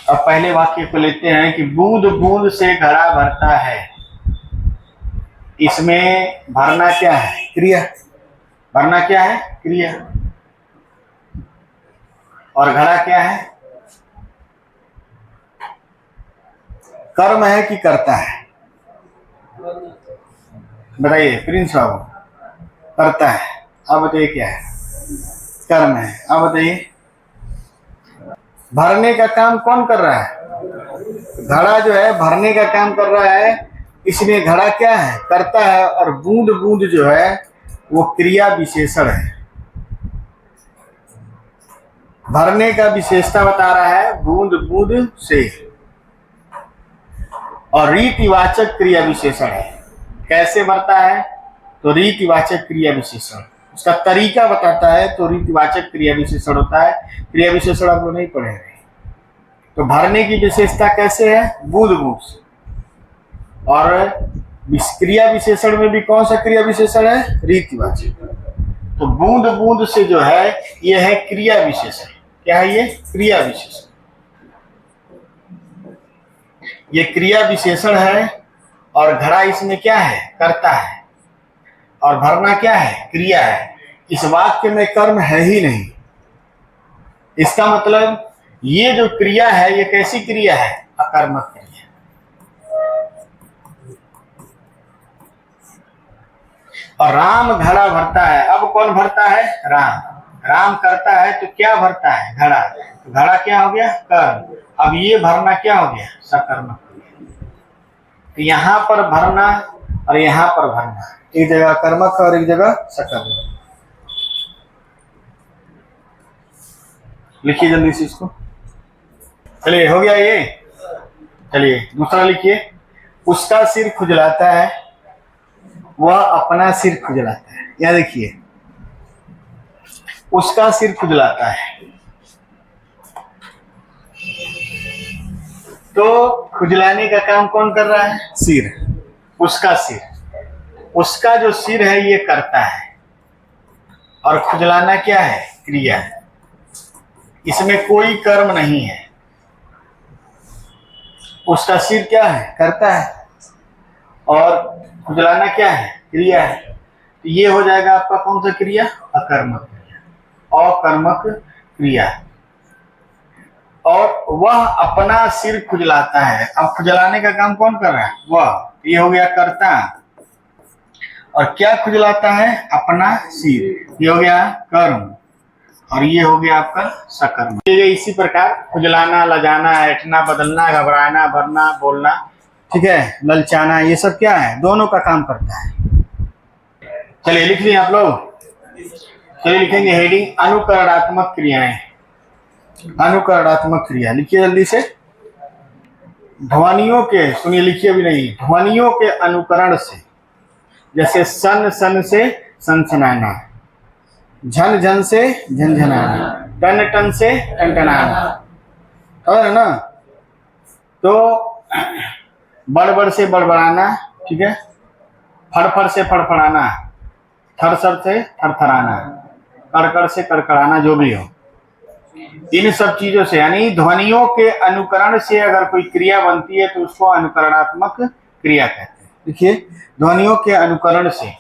अब पहले वाक्य को लेते हैं कि बूंद बूंद से घड़ा भरता है। इसमें भरना क्या है? क्रिया। भरना क्या है? क्रिया। और घड़ा क्या है? कर्म है कि कर्ता है? बताइए प्रिंस बाबू। करता है। अब बताइए क्या है? कर्म है। अब बताइए भरने का काम कौन कर रहा है? घड़ा जो है भरने का काम कर रहा है, इसलिए घड़ा क्या है? करता है। और बूंद बूंद जो है वो क्रिया विशेषण है। भरने का विशेषता बता रहा है बूंद बूंद से, और रीतिवाचक क्रिया विशेषण है। कैसे भरता है? तो रीतिवाचक क्रिया विशेषण। उसका तरीका बताता है तो रीतिवाचक क्रिया विशेषण होता है। क्रिया विशेषण आप लोग नहीं पढ़े हैं। तो भरने की विशेषता कैसे है? बूंद बूंद से। और क्रिया विशेषण में भी कौन सा क्रिया विशेषण है? रीतिवाचक। तो बूंद बूंद से जो है ये है क्रिया विशेषण। क्या है ये? क्रिया विशेषण। ये क्रिया विशेषण है और घड़ा इसमें क्या है? करता है। और भरना क्या है? क्रिया है। इस वाक्य में कर्म है ही नहीं। इसका मतलब ये जो क्रिया है ये कैसी क्रिया है? अकर्मक क्रिया। और राम घड़ा भरता है। अब कौन भरता है? राम। राम करता है तो क्या भरता है? घड़ा। तो घड़ा क्या हो गया? कर्म। अब ये भरना क्या हो गया? सकर्मक। तो यहाँ पर भरना और यहाँ पर भरना, एक जगह कर्मक और एक जगह सकर्मक। लिखिए जल्दी से इसको। चलिए हो गया ये। चलिए दूसरा लिखिए। उसका सिर खुजलाता है, वह अपना सिर खुजलाता है। यहाँ देखिए उसका सिर खुजलाता है। तो खुजलाने का काम कौन कर रहा है? सिर। उसका सिर। उसका जो सिर है ये करता है और खुजलाना क्या है? क्रिया है। इसमें कोई कर्म नहीं है। उसका सिर क्या है? करता है और खुजलाना क्या है? क्रिया है। तो ये हो जाएगा आपका कौन सा क्रिया? अकर्मक क्रिया। अकर्मक क्रिया। और वह अपना सिर खुजलाता है। अब खुजलाने का काम कौन कर रहा है? वह। ये हो गया कर्ता। और क्या खुजलाता है? अपना सिर। ये हो गया कर्म। और ये हो गया आपका सकर्म। ये इसी प्रकार खुजलाना, लजाना, ऐठना, बदलना, घबराना, भरना, बोलना, ठीक है, ललचाना, ये सब क्या है? दोनों का काम करता है। चलिए लिख लिया आप लोग। चलिए लिखेंगे हेडिंग अनुकरणात्मक क्रियाएं। अनुकरणात्मक क्रिया लिखिए जल्दी से। ध्वनियों के, सुनिए लिखिए भी नहीं, ध्वनियों के अनुकरण से, जैसे सन सन से सनसनाना, झन झन से झनझनाना, टन टन से टनटनाना, है ना? तो बड़बड़ से बड़बड़ाना, ठीक है, फड़फड़ से फड़फड़ाना, थरथर से थरथराना, कड़कड़ से कड़कड़ाना, जो भी हो, इन सब चीजों से, यानी ध्वनियों के अनुकरण से अगर कोई क्रिया बनती है तो उसको अनुकरणात्मक क्रिया कहते हैं। देखिए ध्वनियों के अनुकरण से,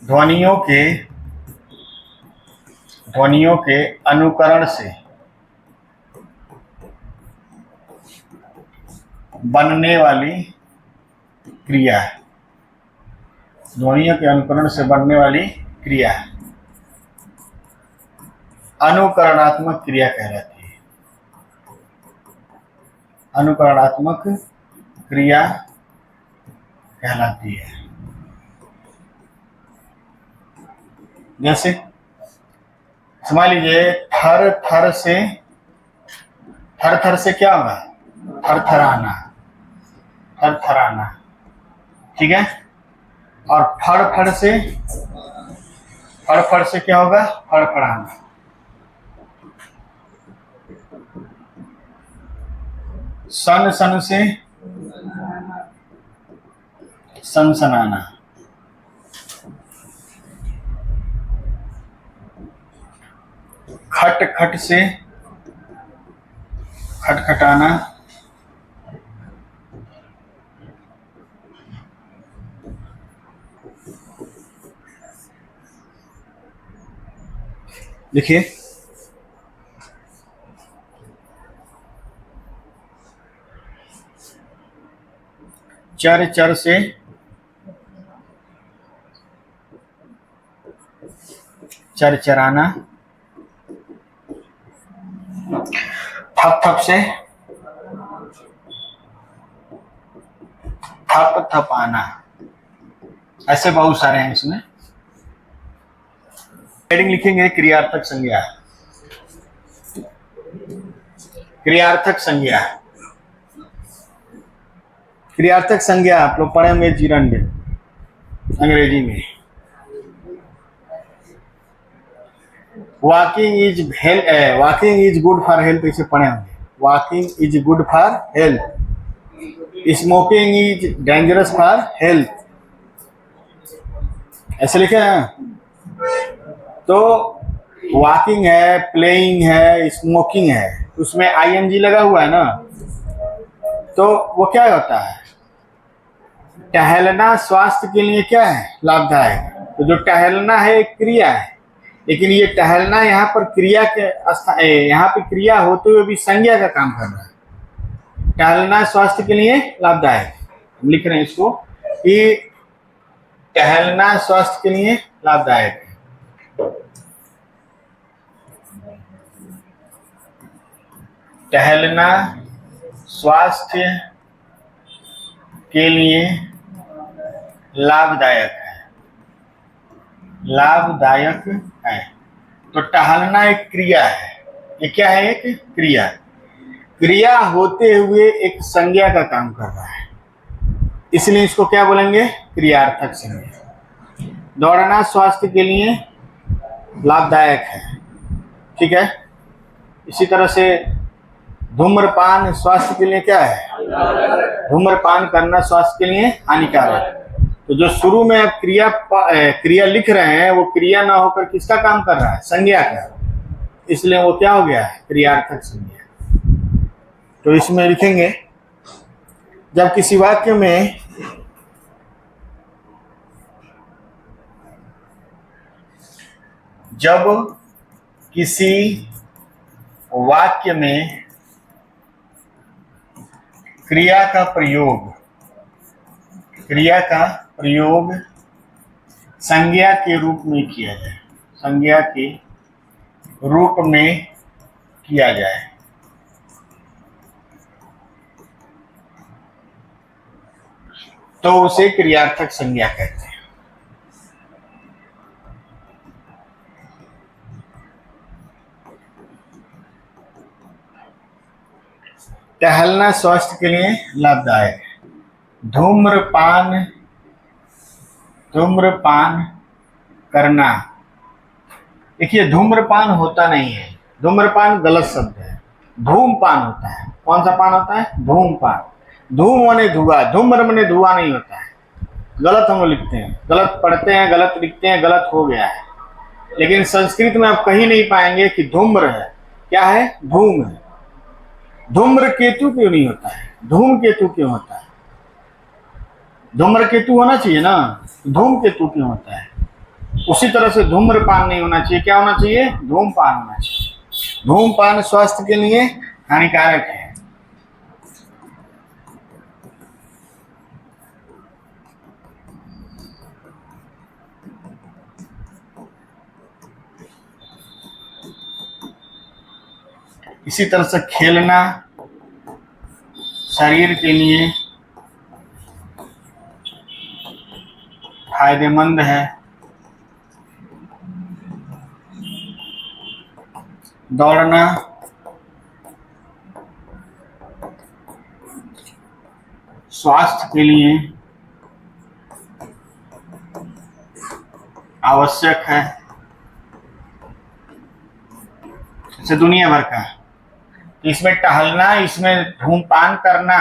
ध्वनियों के अनुकरण से बनने वाली क्रिया, ध्वनियों के अनुकरण से बनने वाली क्रिया। अनुकरणात्मक क्रिया कहलाती है। अनुकरणात्मक क्रिया कहलाती है। जैसे समझ लीजिए थर थर से क्या होगा? थरथराना, थरथराना, ठीक है। और फड़ से क्या होगा? फड़फड़ाना। सन से सनसनाना। खट से खटखटाना। देखिए चर से चरचराना। थप से थपाना। ऐसे बहुत सारे हैं इसमें। हेडिंग लिखेंगे क्रियार्थक संज्ञा। क्रियार्थक संज्ञा, क्रियार्थक संज्ञा आप लोग पढ़े होंगे जीरंड अंग्रेजी में। Walking is good for health, इसे पढ़े होंगे। Walking is good for health, smoking is dangerous for health, ऐसे लिखे हैं। तो वॉकिंग है, प्लेइंग है, स्मोकिंग है, उसमें आईएनजी लगा हुआ है ना, तो वो क्या होता है? टहलना स्वास्थ्य के लिए क्या है? लाभदायक। तो जो टहलना है एक क्रिया है, लेकिन ये टहलना यहाँ पर क्रिया के यहाँ पे क्रिया होते हुए भी संज्ञा का काम कर रहा है। टहलना स्वास्थ्य के लिए लाभदायक, हम लिख रहे हैं इसको कि टहलना स्वास्थ्य के लिए लाभदायक है। टहलना स्वास्थ्य के लिए लाभदायक है, लाभदायक है। तो टहलना एक क्रिया है। ये क्या है? एक क्रिया। क्रिया होते हुए एक संज्ञा का काम कर रहा है, इसलिए इसको क्या बोलेंगे? क्रियार्थक संज्ञा। दौड़ना स्वास्थ्य के लिए लाभदायक है, ठीक है। इसी तरह से धूम्रपान स्वास्थ्य के लिए क्या है? धूम्रपान करना स्वास्थ्य के लिए हानिकारक। तो जो शुरू में आप क्रिया लिख रहे हैं, वो क्रिया ना होकर किसका काम कर रहा है? संज्ञा का। इसलिए वो क्या हो गया है? क्रियार्थक संज्ञा। तो इसमें लिखेंगे जब किसी वाक्य में क्रिया का प्रयोग संज्ञा के रूप में किया जाए, संज्ञा के रूप में किया जाए, तो उसे क्रियार्थक संज्ञा कहते हैं। टहलना स्वास्थ्य के लिए लाभदायक है। धूम्रपान करना, देखिए धूम्रपान होता नहीं है, धूम्रपान गलत शब्द है। धूमपान होता है। कौन सा पान होता है? धूमपान। धूम माने धुआं, धूम्र माने धुआं नहीं होता है। गलत हम लिखते हैं, गलत पढ़ते हैं, गलत लिखते हैं, गलत हो गया है। लेकिन संस्कृत में आप कहीं नहीं पाएंगे कि धूम्र है। क्या है? धूम है। धूम्र केतु क्यों नहीं होता है? धूम केतु क्यों होता है? धूम्र केतु होना चाहिए ना, धूम केतु क्यों होता है? उसी तरह से धूम्रपान नहीं होना चाहिए। क्या होना चाहिए? धूमपान होना चाहिए। धूमपान स्वास्थ्य के लिए हानिकारक है। इसी तरह से खेलना शरीर के लिए फायदेमंद है। दौड़ना स्वास्थ्य के लिए आवश्यक है। जैसे दुनिया भर का इसमें टहलना, इसमें धूमपान करना,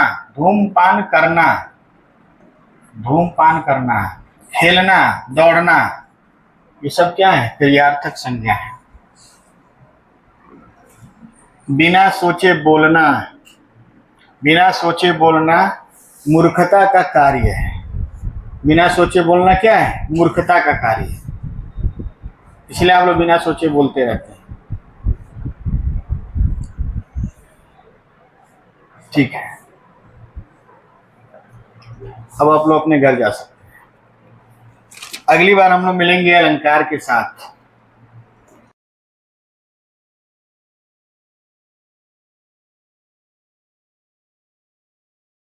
खेलना, दौड़ना, ये सब क्या है? क्रियार्थक संज्ञा है। बिना सोचे बोलना मूर्खता का कार्य है। बिना सोचे बोलना क्या है? मूर्खता का कार्य है। इसलिए आप लोग बिना सोचे बोलते रहते हैं। ठीक है, अब आप लोग अपने घर जा सकते हैं। अगली बार हम लोग मिलेंगे अलंकार के साथ।